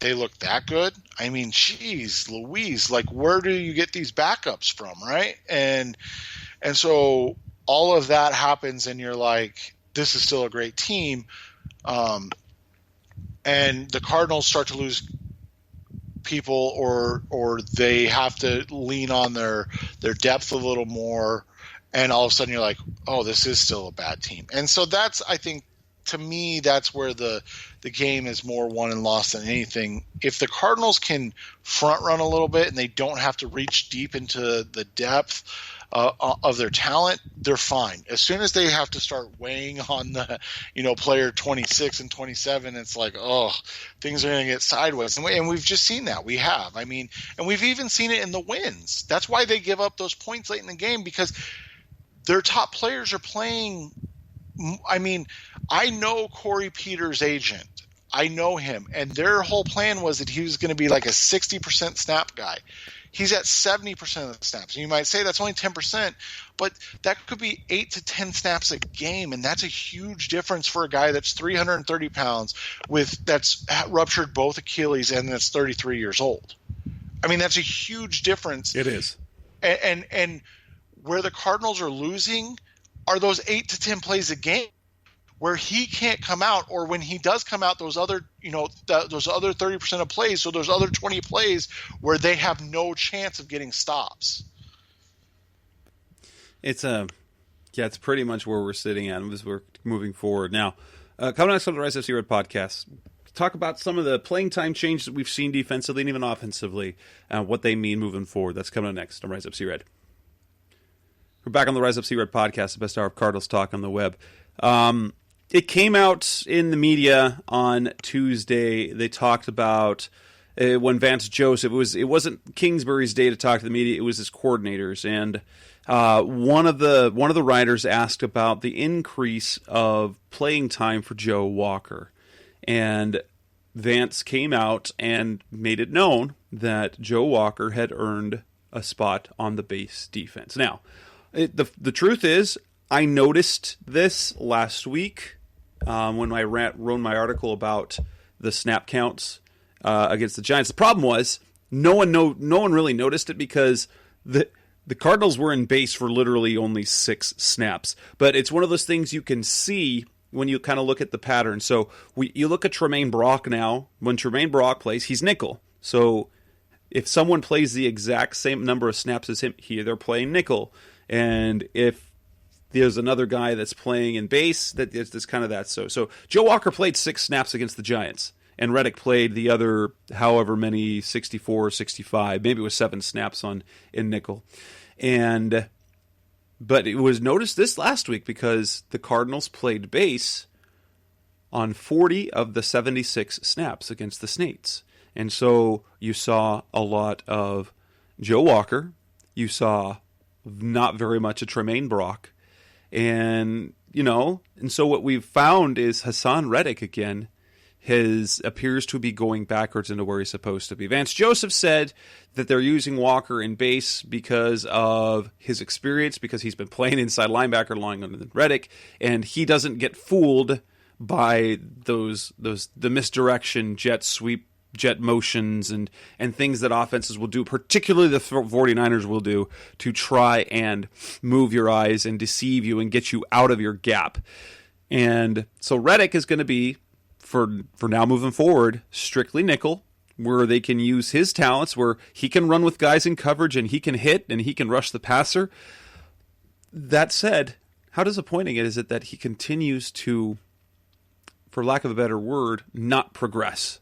they look that good. I mean, geez, Louise, like, where do you get these backups from, right? And so all of that happens, and you're like, this is still a great team. And the Cardinals start to lose people, or they have to lean on their depth a little more, and all of a sudden you're like, oh, this is still a bad team. And so that's, I think, to me, that's where the game is more won and lost than anything. If the Cardinals can front run a little bit and they don't have to reach deep into the depth of their talent, they're fine. As soon as they have to start weighing on the, player 26 and 27, it's like, oh, things are going to get sideways. And we've just seen that. We have. I mean, and we've even seen it in the wins. That's why they give up those points late in the game, because their top players are playing. I mean, I know Corey Peters' agent. I know him. And their whole plan was that he was going to be like a 60% snap guy. He's at 70% of the snaps. And you might say that's only 10%, but that could be 8 to 10 snaps a game, and that's a huge difference for a guy that's 330 pounds that's ruptured both Achilles and that's 33 years old. I mean, that's a huge difference. It is. And where the Cardinals are losing are those 8 to 10 plays a game where he can't come out, or when he does come out, those other, those other 30% of plays, so those other 20 plays where they have no chance of getting stops. It's pretty much where we're sitting at as we're moving forward. Now, coming next on the Rise FC Red podcast, talk about some of the playing time changes that we've seen defensively and even offensively, what they mean moving forward. That's coming up next on Rise FC Red. We're back on the Rise FC Red podcast, the best hour of Cardinals talk on the web. It came out in the media on Tuesday. They talked about when Vance Joseph, it wasn't Kingsbury's day to talk to the media, it was his coordinators. And one of the writers asked about the increase of playing time for Joe Walker. And Vance came out and made it known that Joe Walker had earned a spot on the base defense. Now, the truth is, I noticed this last week when I wrote my article about the snap counts against the Giants. The problem was no one really noticed it because the Cardinals were in base for literally only 6 snaps. But it's one of those things you can see when you kind of look at the pattern. So you look at Tremaine Brock now. When Tremaine Brock plays, he's nickel. So if someone plays the exact same number of snaps as him, they're playing nickel. And if there's another guy that's playing in base, that's kind of that. So Joe Walker played 6 snaps against the Giants, and Reddick played the other however many, 64, 65, maybe it was 7 snaps in nickel. But it was noticed this last week because the Cardinals played base on 40 of the 76 snaps against the Snates. And so you saw a lot of Joe Walker. You saw not very much of Tremaine Brock. And so what we've found is Hassan Reddick again appears to be going backwards into where he's supposed to be. Vance Joseph said that they're using Walker in base because of his experience, because he's been playing inside linebacker lying under the Reddick, and he doesn't get fooled by the misdirection, jet sweep, jet motions, and things that offenses will do, particularly the 49ers will do, to try and move your eyes and deceive you and get you out of your gap. And so Reddick is going to be, for now moving forward, strictly nickel, where they can use his talents, where he can run with guys in coverage and he can hit and he can rush the passer. That said, how disappointing is it that he continues to, for lack of a better word, not progress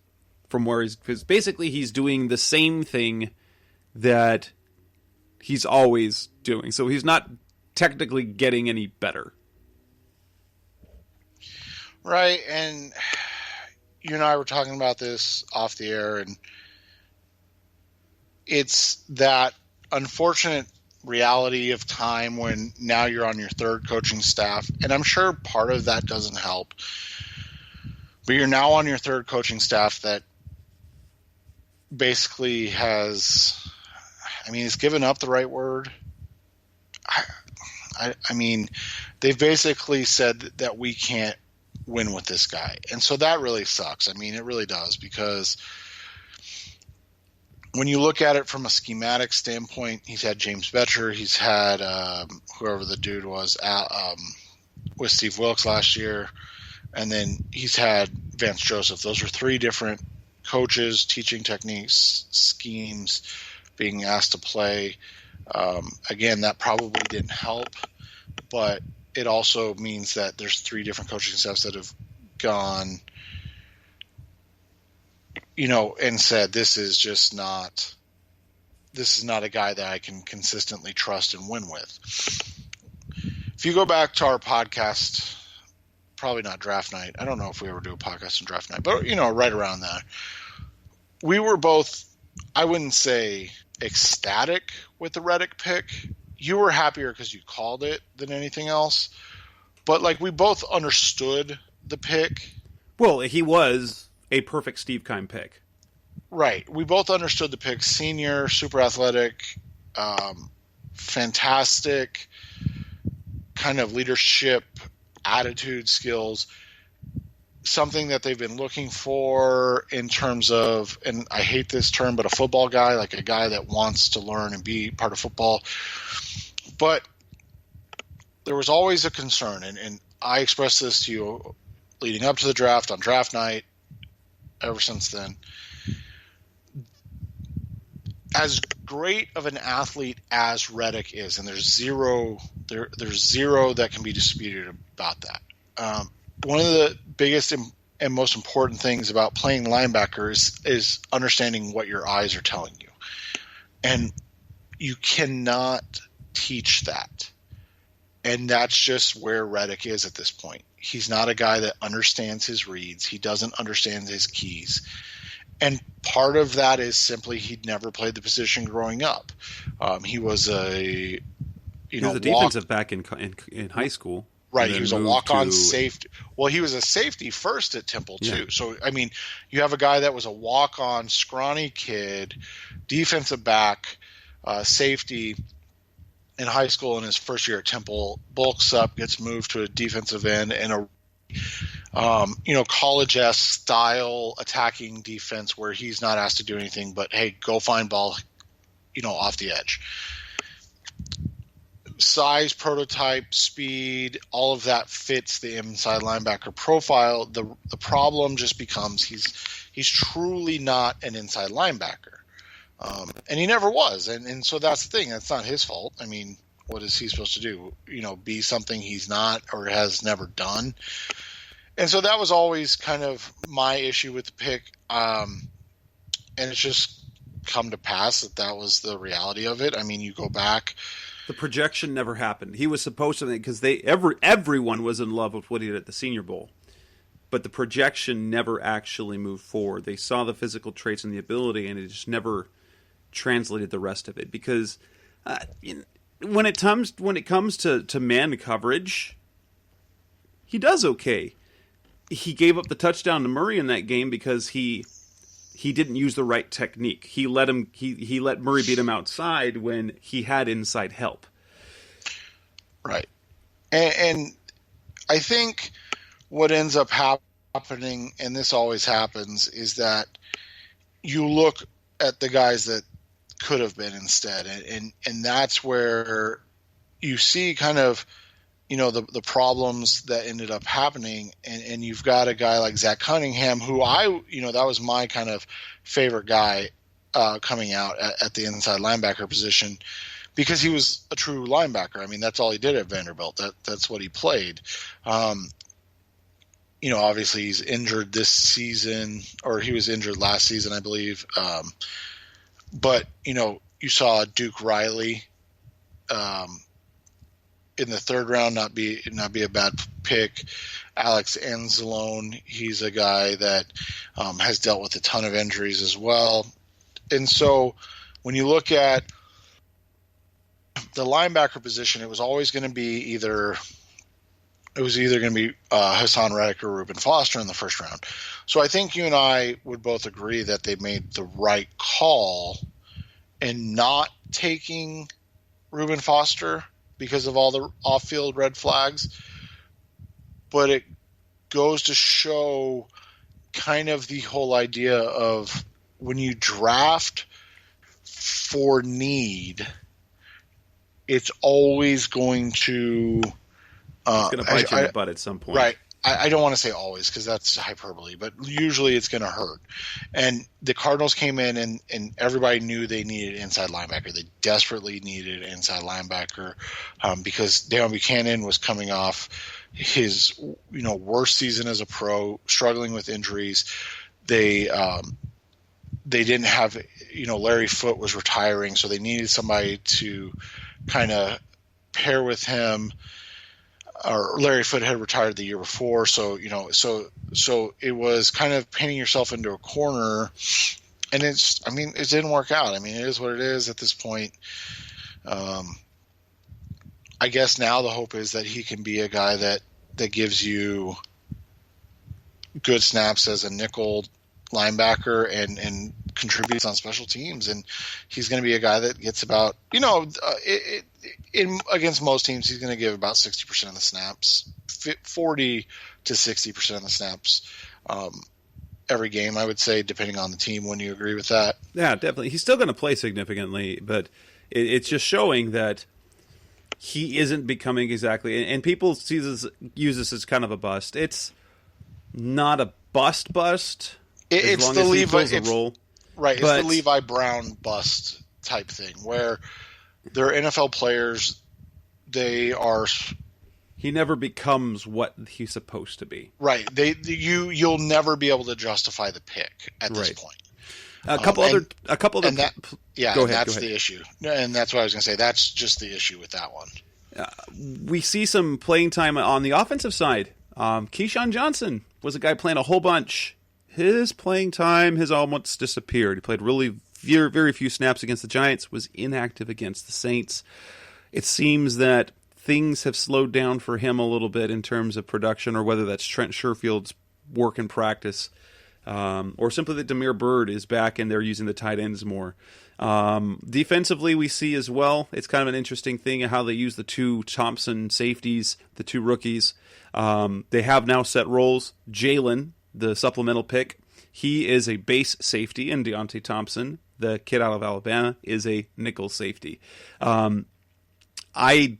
from where because basically he's doing the same thing that he's always doing. So he's not technically getting any better. Right, and you and I were talking about this off the air, and it's that unfortunate reality of time when now you're on your third coaching staff, and I'm sure part of that doesn't help, but you're now on your third coaching staff that basically is given up the right word? I mean, they've basically said that we can't win with this guy. And so that really sucks. I mean, it really does, because when you look at it from a schematic standpoint, he's had James Betcher, he's had whoever the dude was with Steve Wilkes last year, and then he's had Vance Joseph. Those are 3 different coaches, teaching techniques, schemes, being asked to play. Again, that probably didn't help, but it also means that there's 3 different coaching staffs that have gone, and said, this is not a guy that I can consistently trust and win with. If you go back to our podcast, probably not draft night. I don't know if we ever do a podcast on draft night, but right around that, we were both, I wouldn't say ecstatic with the Reddick pick. You were happier because you called it than anything else. But we both understood the pick. Well, he was a perfect Steve Keim pick. Right. We both understood the pick. Senior, super athletic, fantastic kind of leadership, attitude, skills. Something that they've been looking for in terms of, and I hate this term, but a football guy, like a guy that wants to learn and be part of football. But there was always a concern, and I expressed this to you leading up to the draft, on draft night, ever since then. As great of an athlete as Reddick is, and there's zero that can be disputed about that. One of the biggest and most important things about playing linebacker is understanding what your eyes are telling you. And you cannot teach that. And that's just where Reddick is at this point. He's not a guy that understands his reads. He doesn't understand his keys. And part of that is simply he'd never played the position growing up. He was a defensive back in high school. Right, he was a walk-on safety. Well, he was a safety first at Temple, too. Yeah. So, I mean, you have a guy that was a walk-on, scrawny kid, defensive back, safety in high school in his first year at Temple, bulks up, gets moved to a defensive end and a college-esque style attacking defense where he's not asked to do anything but, hey, go find ball, off the edge. Size, prototype, speed, all of that fits the inside linebacker profile. The problem just becomes he's truly not an inside linebacker. And he never was. And so that's the thing. That's not his fault. I mean, what is he supposed to do? Be something he's not or has never done. And so that was always kind of my issue with the pick. And it's just come to pass that was the reality of it. I mean, you go back. The projection never happened. He was supposed to, because everyone was in love with what he did at the Senior Bowl. But the projection never actually moved forward. They saw the physical traits and the ability, and it just never translated the rest of it. Because when it comes to man coverage, he does okay. He gave up the touchdown to Murray in that game because he didn't use the right technique. He let Murray beat him outside when he had inside help. Right. And I think what ends up happening, and this always happens, is that you look at the guys that could have been instead. And that's where you see kind of, the problems that ended up happening. And you've got a guy like Zach Cunningham, who that was my kind of favorite guy coming out at the inside linebacker position, because he was a true linebacker. I mean, that's all he did at Vanderbilt. That's what he played. Obviously he's injured this season, or he was injured last season, I believe. But you saw Duke Riley in the third round not be a bad pick. Alex Anzalone, he's a guy that has dealt with a ton of injuries as well. And so when you look at the linebacker position, it was always going to be either going to be Hassan Reddick or Reuben Foster in the first round. So I think you and I would both agree that they made the right call in not taking Reuben Foster because of all the off-field red flags. But it goes to show kind of the whole idea of when you draft for need, it's always going to it's going to bite you in the butt at some point. Right. I don't want to say always because that's hyperbole, but usually it's going to hurt. And the Cardinals came in and everybody knew they needed inside linebacker. They desperately needed inside linebacker because Deion Buchanan was coming off his worst season as a pro, struggling with injuries. They didn't have Larry Foote was retiring, so they needed somebody to kind of pair with him. Or Larry Foote had retired the year before, so it was kind of painting yourself into a corner, and it didn't work out. I mean, it is what it is at this point. I guess now the hope is that he can be a guy that gives you good snaps as a nickel linebacker and contributes on special teams, and he's going to be a guy that gets about against most teams he's going to give about 60% of the snaps, 40 to 60% of the snaps every game, I would say, depending on the team. Wouldn't you agree with that? Yeah, definitely. He's still going to play significantly, but it's just showing that he isn't becoming exactly, and people use this as kind of a bust. It's not a bust. It's the Levi role. Right, it's the Levi Brown bust type thing where they're NFL players. He never becomes what he's supposed to be. Right. You'll never be able to justify the pick at this point. A couple other. Go ahead. That's the issue, and that's what I was going to say. That's just the issue with that one. We see some playing time on the offensive side. Keyshawn Johnson was a guy playing a whole bunch. His playing time has almost disappeared. He played really very, very few snaps against the Giants, was inactive against the Saints. It seems that things have slowed down for him a little bit in terms of production, or whether that's Trent Sherfield's work in practice, or simply that Damiere Byrd is back and they're using the tight ends more. Defensively, we see as well, it's kind of an interesting thing how they use the two Thompson safeties, the two rookies. They have now set roles. Jalen, the supplemental pick, he is a base safety, and Deontay Thompson, the kid out of Alabama, is a nickel safety. I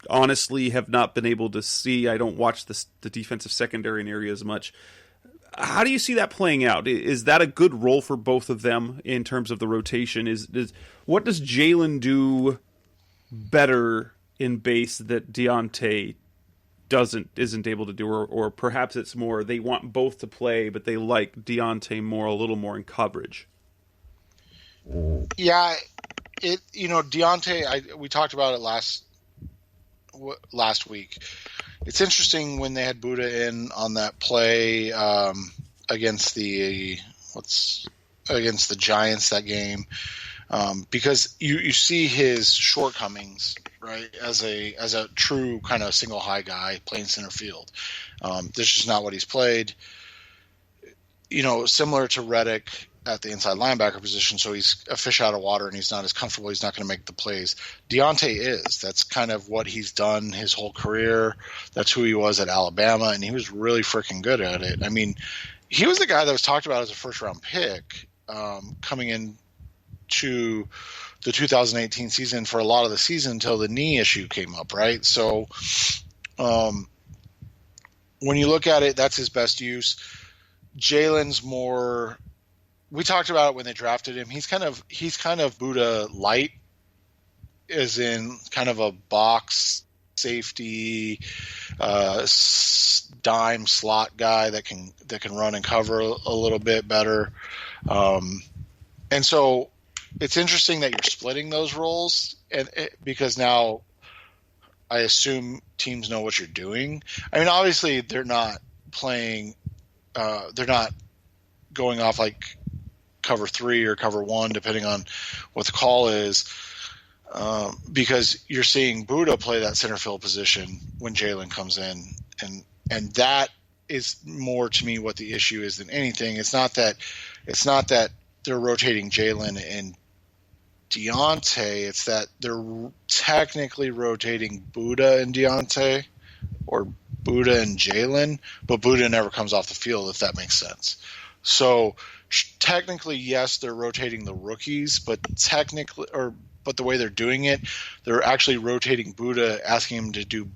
honestly have not been able to see. I don't watch the defensive secondary in area as much. How do you see that playing out? Is that a good role for both of them in terms of the rotation? What does Jalen do better in base that Deontay isn't able to do, or perhaps it's more they want both to play, but they like Deontay a little more in coverage. Yeah, Deontay. We talked about it last week. It's interesting when they had Buddha in on that play against the Giants that game, because you see his shortcomings, right, as a true kind of single high guy playing center field. This is not what he's played. Similar to Reddick at the inside linebacker position, so he's a fish out of water and he's not as comfortable. He's not going to make the plays. Deontay is. That's kind of what he's done his whole career. That's who he was at Alabama, and he was really freaking good at it. I mean, he was the guy that was talked about as a first-round pick coming in to the 2018 season for a lot of the season until the knee issue came up, right? So when you look at it, that's his best use. Jalen's more – we talked about it when they drafted him. He's kind of Buddha light, as in kind of a box safety, dime slot guy that can run and cover a little bit better. And so it's interesting that you're splitting those roles, because now I assume teams know what you're doing. I mean, obviously they're not playing. They're not going off like cover 3 or cover 1, depending on what the call is, because you're seeing Buddha play that center field position when Jalen comes in, and that is more to me what the issue is than anything. It's not that they're rotating Jalen and Deontay. It's that they're technically rotating Buddha and Deontay, or Buddha and Jalen, but Buddha never comes off the field, if that makes sense. So technically, yes, they're rotating the rookies, but the way they're doing it, they're actually rotating Buddha, asking him to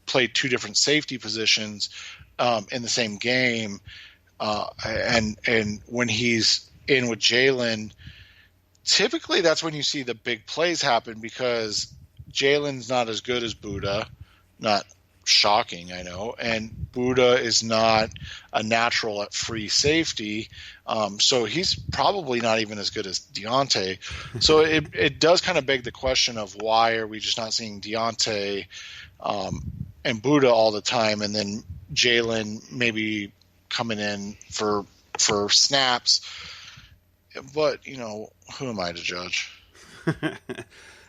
play 2 different safety positions in the same game, and when he's in with Jalen, typically that's when you see the big plays happen, because Jalen's not as good as Buddha, not shocking, I know, and Buddha is not a natural at free safety, so he's probably not even as good as Deontay. So it does kind of beg the question of, why are we just not seeing Deontay and Buddha all the time, and then Jalen maybe coming in for snaps? But who am I to judge?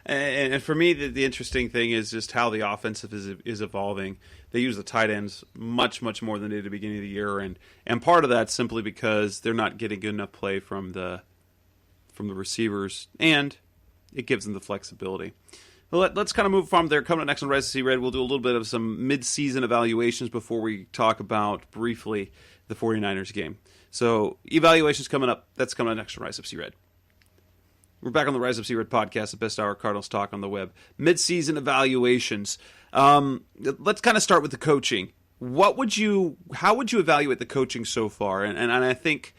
And for me, the interesting thing is just how the offensive is evolving. They use the tight ends much, much more than they did at the beginning of the year, and part of that simply because they're not getting good enough play from the receivers, and it gives them the flexibility. Well, let's kind of move from there. Coming up next on Rise to See Red, we'll do a little bit of some mid-season evaluations before we talk about, briefly, the 49ers game. So, evaluations coming up. That's coming up next on Rise Up See Red. We're back on the Rise Up See Red podcast, the best hour of Cardinals talk on the web. Mid-season evaluations. Let's kind of start with the coaching. How would you evaluate the coaching so far? And I think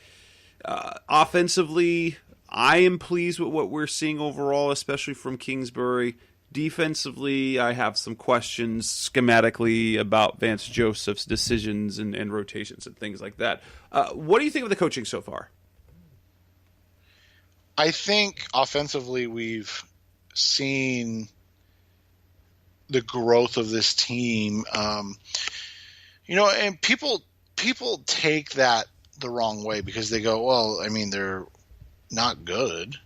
offensively, I am pleased with what we're seeing overall, especially from Kingsbury. Defensively, I have some questions schematically about Vance Joseph's decisions and rotations and things like that. What do you think of the coaching so far? I think offensively we've seen the growth of this team. And people take that the wrong way, because they go, well, I mean, they're not good.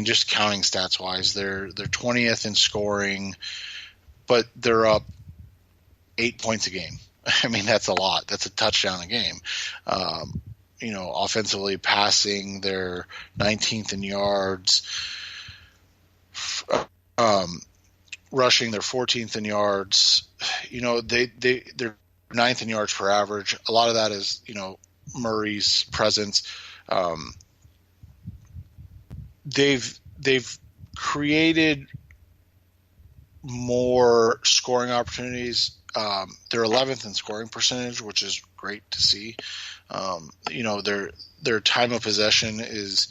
Just counting stats wise, they're 20th in scoring, but they're up 8 points a game. I mean, that's a lot. That's a touchdown a game. Offensively passing, they're 19th in yards. Rushing, they're 14th in yards. They're 9th in yards per average. A lot of that is, Murray's presence. They've created more scoring opportunities. They're 11th in scoring percentage, which is great to see. Their time of possession is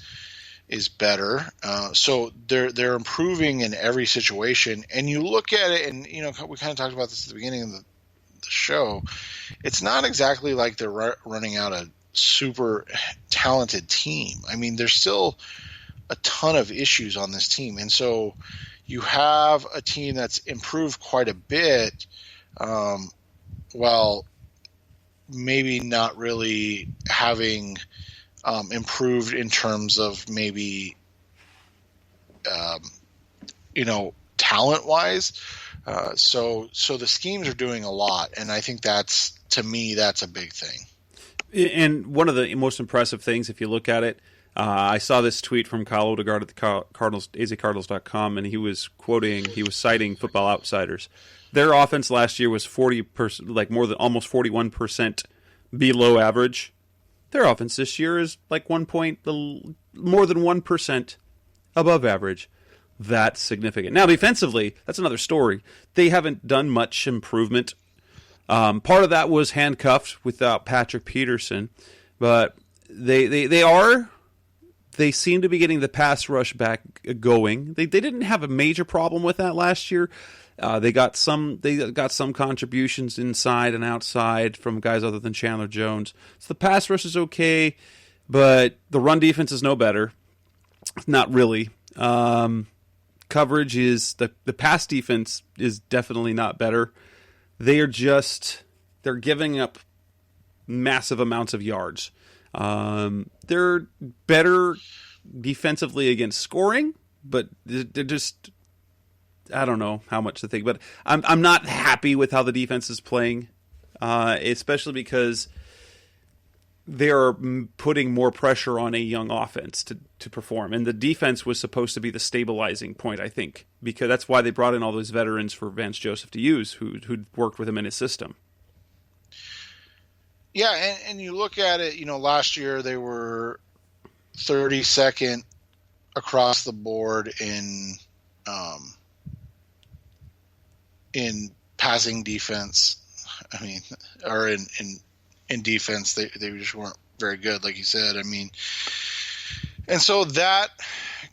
is better. So they're improving in every situation. And you look at it, and we kind of talked about this at the beginning of the show. It's not exactly like they're running out a super talented team. I mean, there's still a ton of issues on this team, and so you have a team that's improved quite a bit, while maybe not really having improved in terms of maybe talent-wise. So the schemes are doing a lot, and I think to me that's a big thing. And one of the most impressive things, if you look at it, I saw this tweet from Kyle Odegaard at the Cardinals, azcardinals.com, and he was citing Football Outsiders. Their offense last year was 40%, like almost 41% below average. Their offense this year is like more than 1% above average. That's significant. Now, defensively, that's another story. They haven't done much improvement. Part of that was handcuffed without Patrick Peterson, but they seem to be getting the pass rush back going. They didn't have a major problem with that last year. They got some contributions inside and outside from guys other than Chandler Jones. So the pass rush is okay, but the run defense is no better. Not really. Coverage is the pass defense is definitely not better. They're giving up massive amounts of yards. They're better defensively against scoring, but they're just, I don't know how much to think, but I'm not happy with how the defense is playing, especially because they're putting more pressure on a young offense to perform. And the defense was supposed to be the stabilizing point, I think, because that's why they brought in all those veterans for Vance Joseph to use, who'd worked with him in his system. Yeah, and you look at it, last year they were 32nd across the board in passing defense. I mean, or in defense, they just weren't very good, like you said. I mean, and so that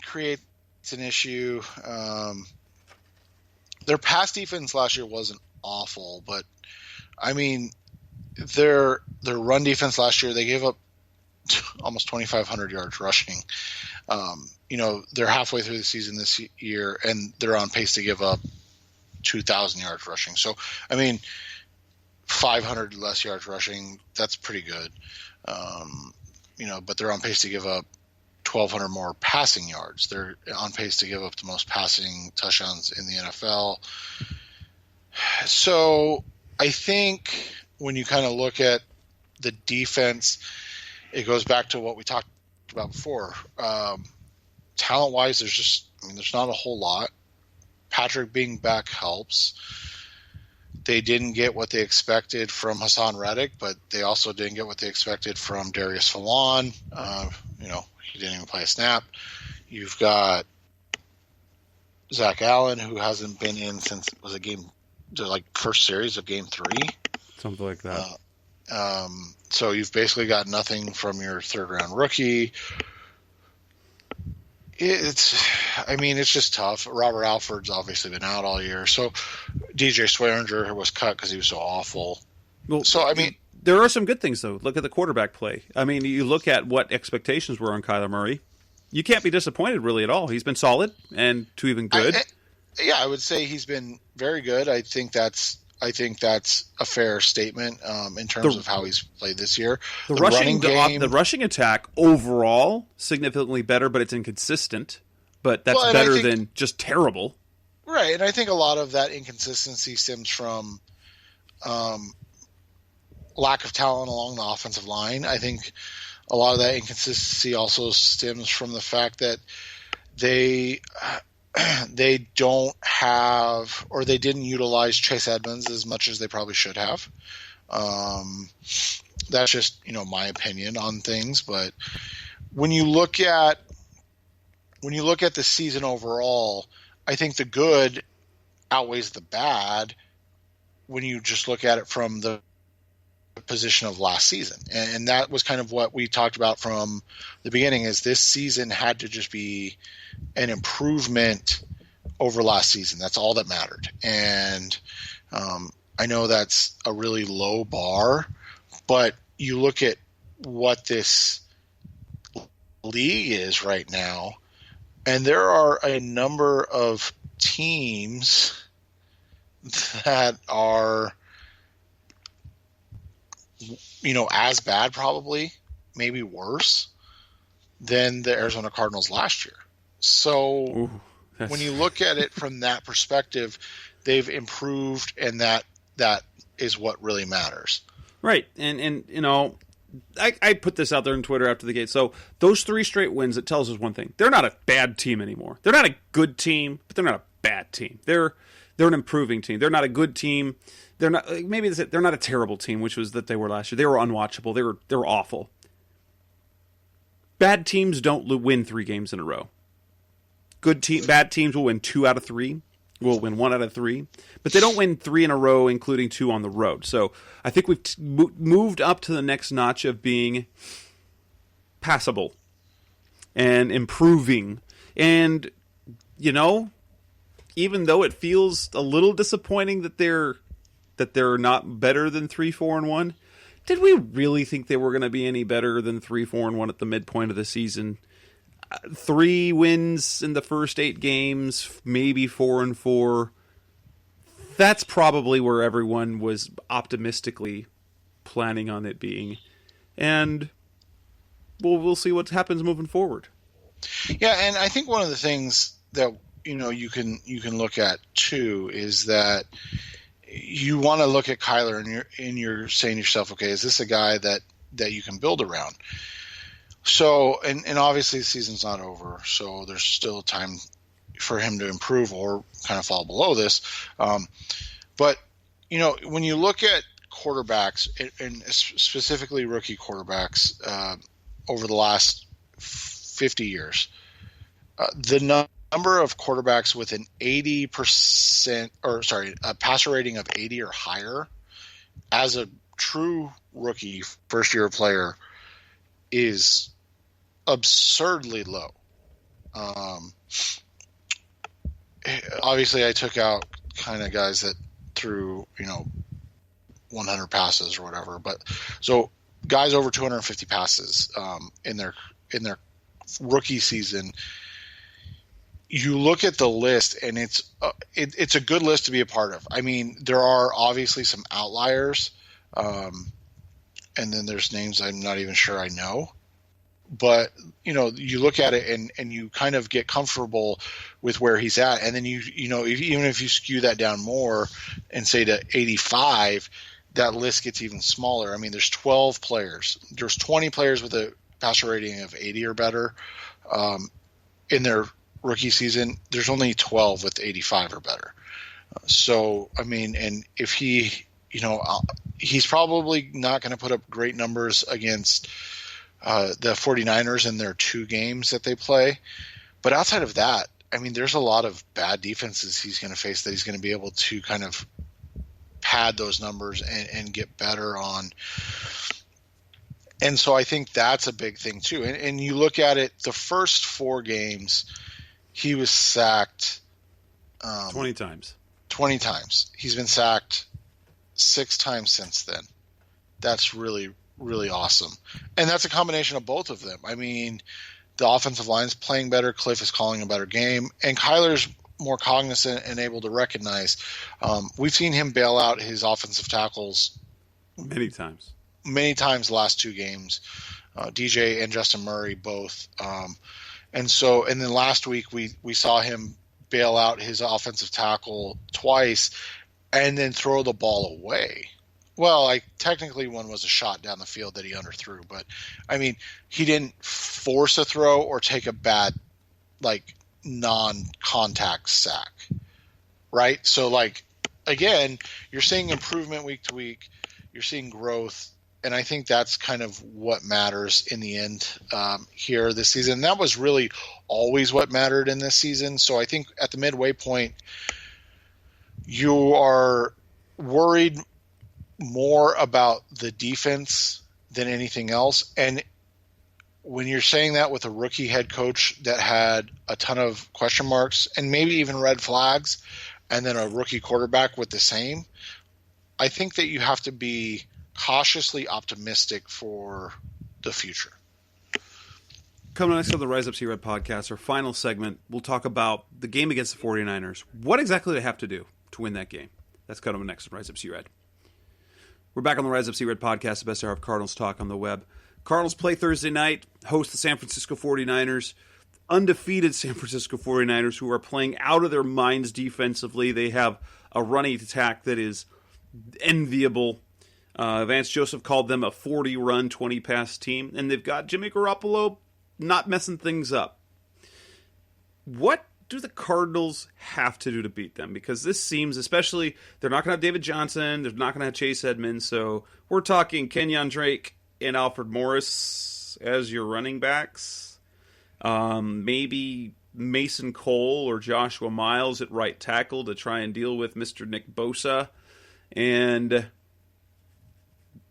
creates an issue. Their pass defense last year wasn't awful, but I mean, their run defense last year, they gave up almost 2,500 yards rushing. They're halfway through the season this year, and they're on pace to give up 2,000 yards rushing. So, I mean, 500 less yards rushing, that's pretty good. But they're on pace to give up 1,200 more passing yards. They're on pace to give up the most passing touchdowns in the NFL. So I think when you kind of look at the defense, it goes back to what we talked about before. Talent-wise, there's not a whole lot. Patrick being back helps. They didn't get what they expected from Hassan Reddick, but they also didn't get what they expected from Darius Fallon. He didn't even play a snap. You've got Zach Allen, who hasn't been in since the first series of Game 3. Something like that. So you've basically got nothing from your third-round rookie. It's just tough. Robert Alford's obviously been out all year. So DJ Swearinger was cut because he was so awful. Well, so, I mean, there are some good things, though. Look at the quarterback play. I mean, you look at what expectations were on Kyler Murray. You can't be disappointed really at all. He's been solid and to even good. I would say he's been very good. I think that's a fair statement in terms of how he's played this year. The rushing attack overall significantly better, but it's inconsistent. But that's better than just terrible. Right, and I think a lot of that inconsistency stems from lack of talent along the offensive line. I think a lot of that inconsistency also stems from the fact that they don't have, or they didn't utilize Chase Edmonds as much as they probably should have. That's just, my opinion on things. But when you look at the season overall, I think the good outweighs the bad when you just look at it from the position of last season. And that was kind of what we talked about from the beginning, is this season had to just be an improvement over last season. That's all that mattered. And I know that's a really low bar, but you look at what this league is right now, and there are a number of teams that are, as bad, probably, maybe worse than the Arizona Cardinals last year. So when you look at it from that perspective, they've improved, and that is what really matters. Right. And I put this out there on Twitter after the game. So those 3 straight wins, it tells us one thing. They're not a bad team anymore. They're not a good team, but they're not a bad team. They're an improving team. They're not a good team. They're not, maybe they're not a terrible team, which was that they were last year. They were unwatchable. They were awful. Bad teams don't win 3 games in a row. Bad teams will win 2 out of 3. Will win 1 out of 3, but they don't win 3 in a row, including 2 on the road. So I think we've moved up to the next notch of being passable and improving. And even though it feels a little disappointing that they're not better than 3-4-1, did we really think they were going to be any better than 3-4-1 at the midpoint of the season? 3 wins in the first 8 games, maybe 4-4. That's probably where everyone was optimistically planning on it being, and we'll see what happens moving forward. Yeah, and I think one of the things that you can look at too is that you want to look at Kyler, and you're saying to yourself, okay, is this a guy that you can build around? So, and obviously the season's not over, so there's still time for him to improve or kind of fall below this. But, when you look at quarterbacks, and specifically rookie quarterbacks over the last 50 years, the number of quarterbacks with an 80% a passer rating of 80 or higher as a true rookie first-year player is absurdly low. Obviously, I took out kind of guys that threw 100 passes or whatever, but so guys over 250 passes in their rookie season. You look at the list, and it's a good list to be a part of. I mean, there are obviously some outliers, and then there's names I'm not even sure I know. But, you look at it and you kind of get comfortable with where he's at. And then, even if you skew that down more and say to 85, that list gets even smaller. I mean, there's 12 players. There's 20 players with a passer rating of 80 or better in their rookie season. There's only 12 with 85 or better. So, I mean, and if he's probably not going to put up great numbers against the 49ers in their 2 games that they play. But outside of that, I mean, there's a lot of bad defenses he's going to face that he's going to be able to kind of pad those numbers and get better on. And so I think that's a big thing too. And you look at it, the first 4 games, he was sacked 20 times. 20 times. He's been sacked 6 times since then. That's really, really awesome. And that's a combination of both of them. I mean, the offensive line's playing better. Cliff is calling a better game. And Kyler's more cognizant and able to recognize. We've seen him bail out his offensive tackles many times the last 2 games. DJ and Justin Murray both. And then last week we saw him bail out his offensive tackle twice and then throw the ball away. Well, technically one was a shot down the field that he underthrew, but I mean, he didn't force a throw or take a bad, non-contact sack, right? So, again, you're seeing improvement week to week. You're seeing growth, and I think that's kind of what matters in the end here this season. That was really always what mattered in this season. So I think at the midway point, you are worried more about the defense than anything else. And when you're saying that with a rookie head coach that had a ton of question marks and maybe even red flags, and then a rookie quarterback with the same, I think that you have to be cautiously optimistic for the future. Coming next on the Rise Up See Red podcast, our final segment, we'll talk about the game against the 49ers. What exactly do they have to do to win that game? That's coming up next on Rise Up See Red. We're back on the Rise Up See Red podcast, the best hour of Cardinals talk on the web. Cardinals play Thursday night, host the San Francisco 49ers. Undefeated San Francisco 49ers who are playing out of their minds defensively. They have a running attack that is enviable. Vance Joseph called them a 40-run, 20-pass team. And they've got Jimmy Garoppolo not messing things up. What do the Cardinals have to do to beat them? Because this seems, especially, they're not going to have David Johnson. They're not going to have Chase Edmonds. So we're talking Kenyan Drake and Alfred Morris as your running backs. Maybe Mason Cole or Joshua Miles at right tackle to try and deal with Mr. Nick Bosa. And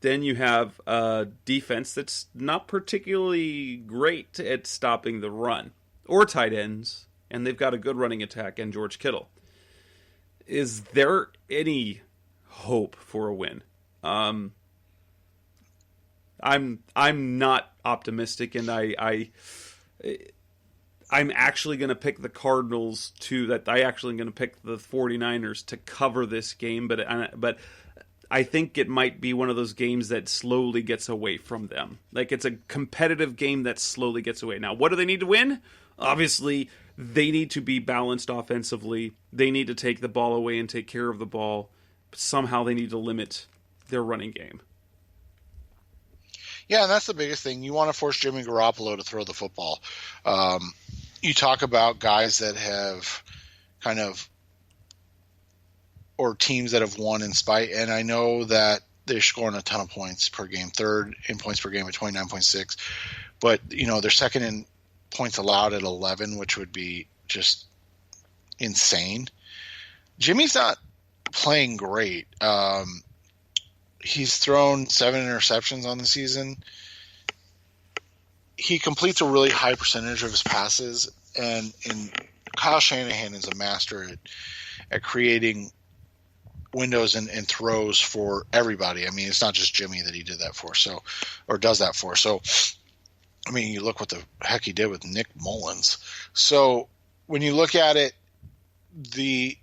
then you have a defense that's not particularly great at stopping the run or tight ends. And they've got a good running attack and George Kittle. Is there any hope for a win? I'm not optimistic, and I'm actually going to pick the Cardinals I'm going to pick the 49ers to cover this game, but I think it might be one of those games that slowly gets away from them. Like, it's a competitive game that slowly gets away. Now, what do they need to win? Obviously, they need to be balanced offensively. They need to take the ball away and take care of the ball. But somehow they need to limit their running game. Yeah, and that's the biggest thing. You want to force Jimmy Garoppolo to throw the football. You talk about guys that have kind of, or teams that have won in spite, and I know that they're scoring a ton of points per game, third in points per game at 29.6, but they're second in points allowed at 11, which would be just insane. Jimmy's not playing great. He's thrown 7 interceptions on the season. He completes a really high percentage of his passes, and Kyle Shanahan is a master at creating windows and throws for everybody. I mean, it's not just Jimmy that he did that for, or does that for. So, I mean, you look what the heck he did with Nick Mullins. So, when you look at it, the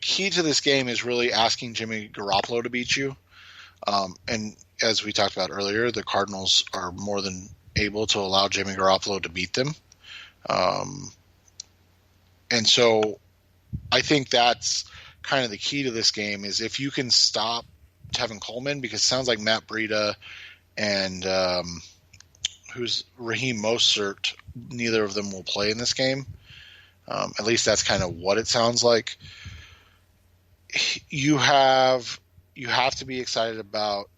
key to this game is really asking Jimmy Garoppolo to beat you. And as we talked about earlier, the Cardinals are more than able to allow Jimmy Garoppolo to beat them. And so I think that's kind of the key to this game is if you can stop Tevin Coleman, because it sounds like Matt Breida and who's Raheem Mostert, neither of them will play in this game. At least that's kind of what it sounds like. You have to be excited about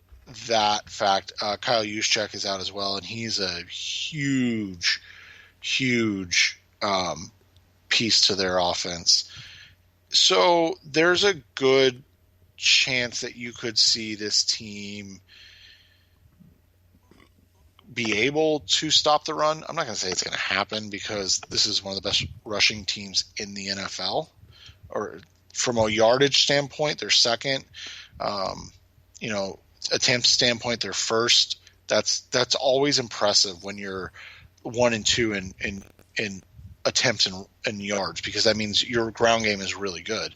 that fact. Kyle Juszczyk is out as well, and he's a huge piece to their offense. So there's a good chance that you could see this team be able to stop the run. I'm not going to say it's going to happen because this is one of the best rushing teams in the NFL. Or from a yardage standpoint, they're second. Attempt standpoint, they're first. That's always impressive when you're 1 and 2 in attempts and yards, because that means your ground game is really good.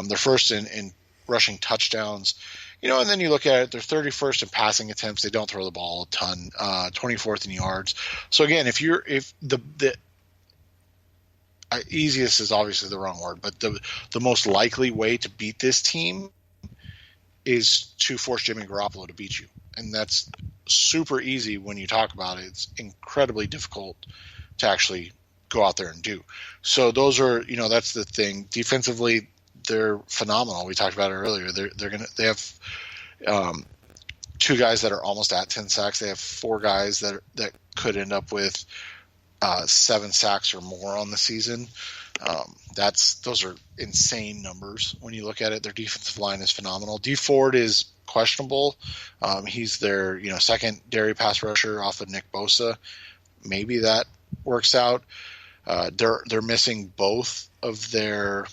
They're first in rushing touchdowns, and then you look at it, they're 31st in passing attempts. They don't throw the ball a ton, 24th in yards. So again, if the easiest is obviously the wrong word, but the most likely way to beat this team is to force Jimmy Garoppolo to beat you. And that's super easy when you talk about it. It's incredibly difficult to actually go out there and do. So those are, that's the thing. Defensively, they're phenomenal. We talked about it earlier. They have 2 guys that are almost at 10 sacks. They have 4 guys that could end up with 7 sacks or more on the season. Those are insane numbers when you look at it. Their defensive line is phenomenal. Dee Ford is questionable. He's their secondary pass rusher off of Nick Bosa. Maybe that works out. They're missing both of their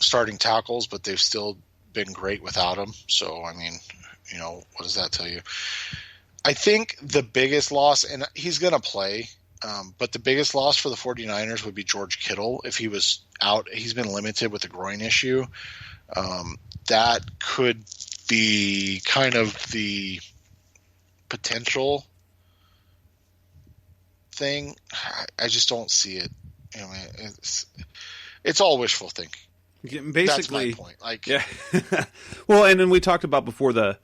starting tackles, but they've still been great without them. So I mean, what does that tell you? I think the biggest loss, and he's going to play. But the biggest loss for the 49ers would be George Kittle. If he was out, he's been limited with a groin issue. That could be kind of the potential thing. I just don't see it. It's all wishful thinking. Basically, that's my point. Yeah. Well, and then we talked about before the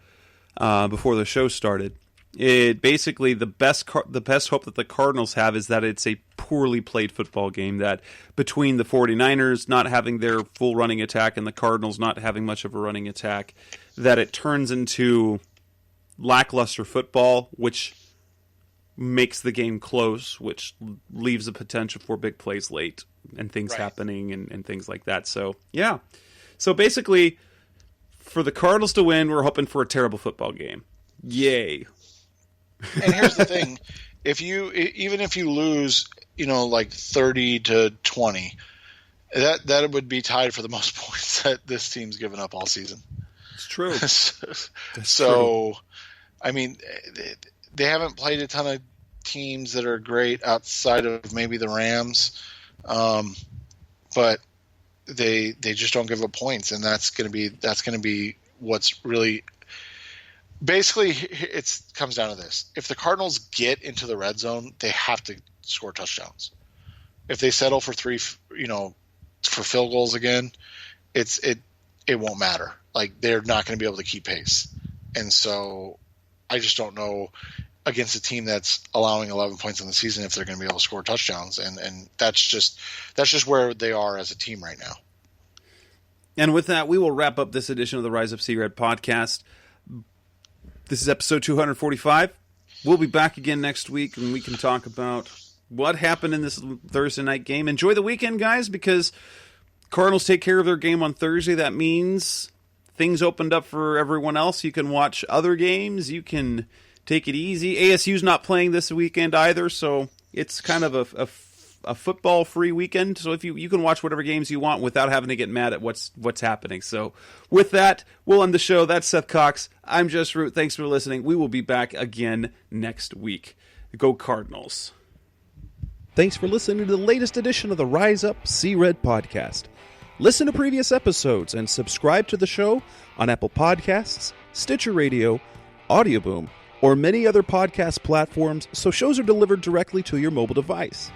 show started. It basically the best hope that the Cardinals have is that it's a poorly played football game, that between the 49ers not having their full running attack and the Cardinals not having much of a running attack, that it turns into lackluster football, which makes the game close, which leaves the potential for big plays late and things happening and things like that. So, yeah. So basically, for the Cardinals to win, we're hoping for a terrible football game. Yay. And here's the thing: even if you lose, 30-20, that would be tied for the most points that this team's given up all season. It's true. So, I mean, they haven't played a ton of teams that are great outside of maybe the Rams, but they just don't give up points, and that's going to be what's really. Basically, it comes down to this. If the Cardinals get into the red zone, they have to score touchdowns. If they settle for three, for field goals again, it won't matter. Like, they're not going to be able to keep pace. And so I just don't know against a team that's allowing 11 points in the season if they're going to be able to score touchdowns. And that's just where they are as a team right now. And with that, we will wrap up this edition of the Rise Up Sea Red podcast. This is episode 245. We'll be back again next week, and we can talk about what happened in this Thursday night game. Enjoy the weekend, guys, because Cardinals take care of their game on Thursday. That means things opened up for everyone else. You can watch other games. You can take it easy. ASU's not playing this weekend either, so it's kind of a football-free weekend. So if you can watch whatever games you want without having to get mad at what's happening. So with that, we'll end the show. That's Seth Cox. I'm Jess Root. Thanks for listening. We will be back again next week. Go Cardinals. Thanks for listening to the latest edition of the Rise Up Sea Red podcast. Listen to previous episodes and subscribe to the show on Apple Podcasts, Stitcher Radio, Audioboom, or many other podcast platforms so shows are delivered directly to your mobile device.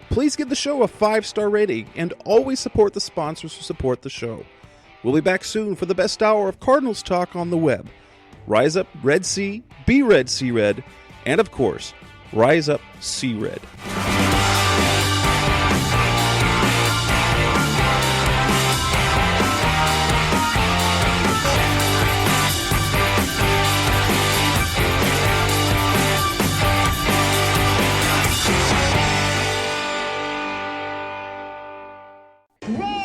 Please give the show a 5-star rating and always support the sponsors who support the show. We'll be back soon for the best hour of Cardinals talk on the web. Rise up, Red Sea, be Red Sea Red, and of course, Rise Up Sea Red. Roll!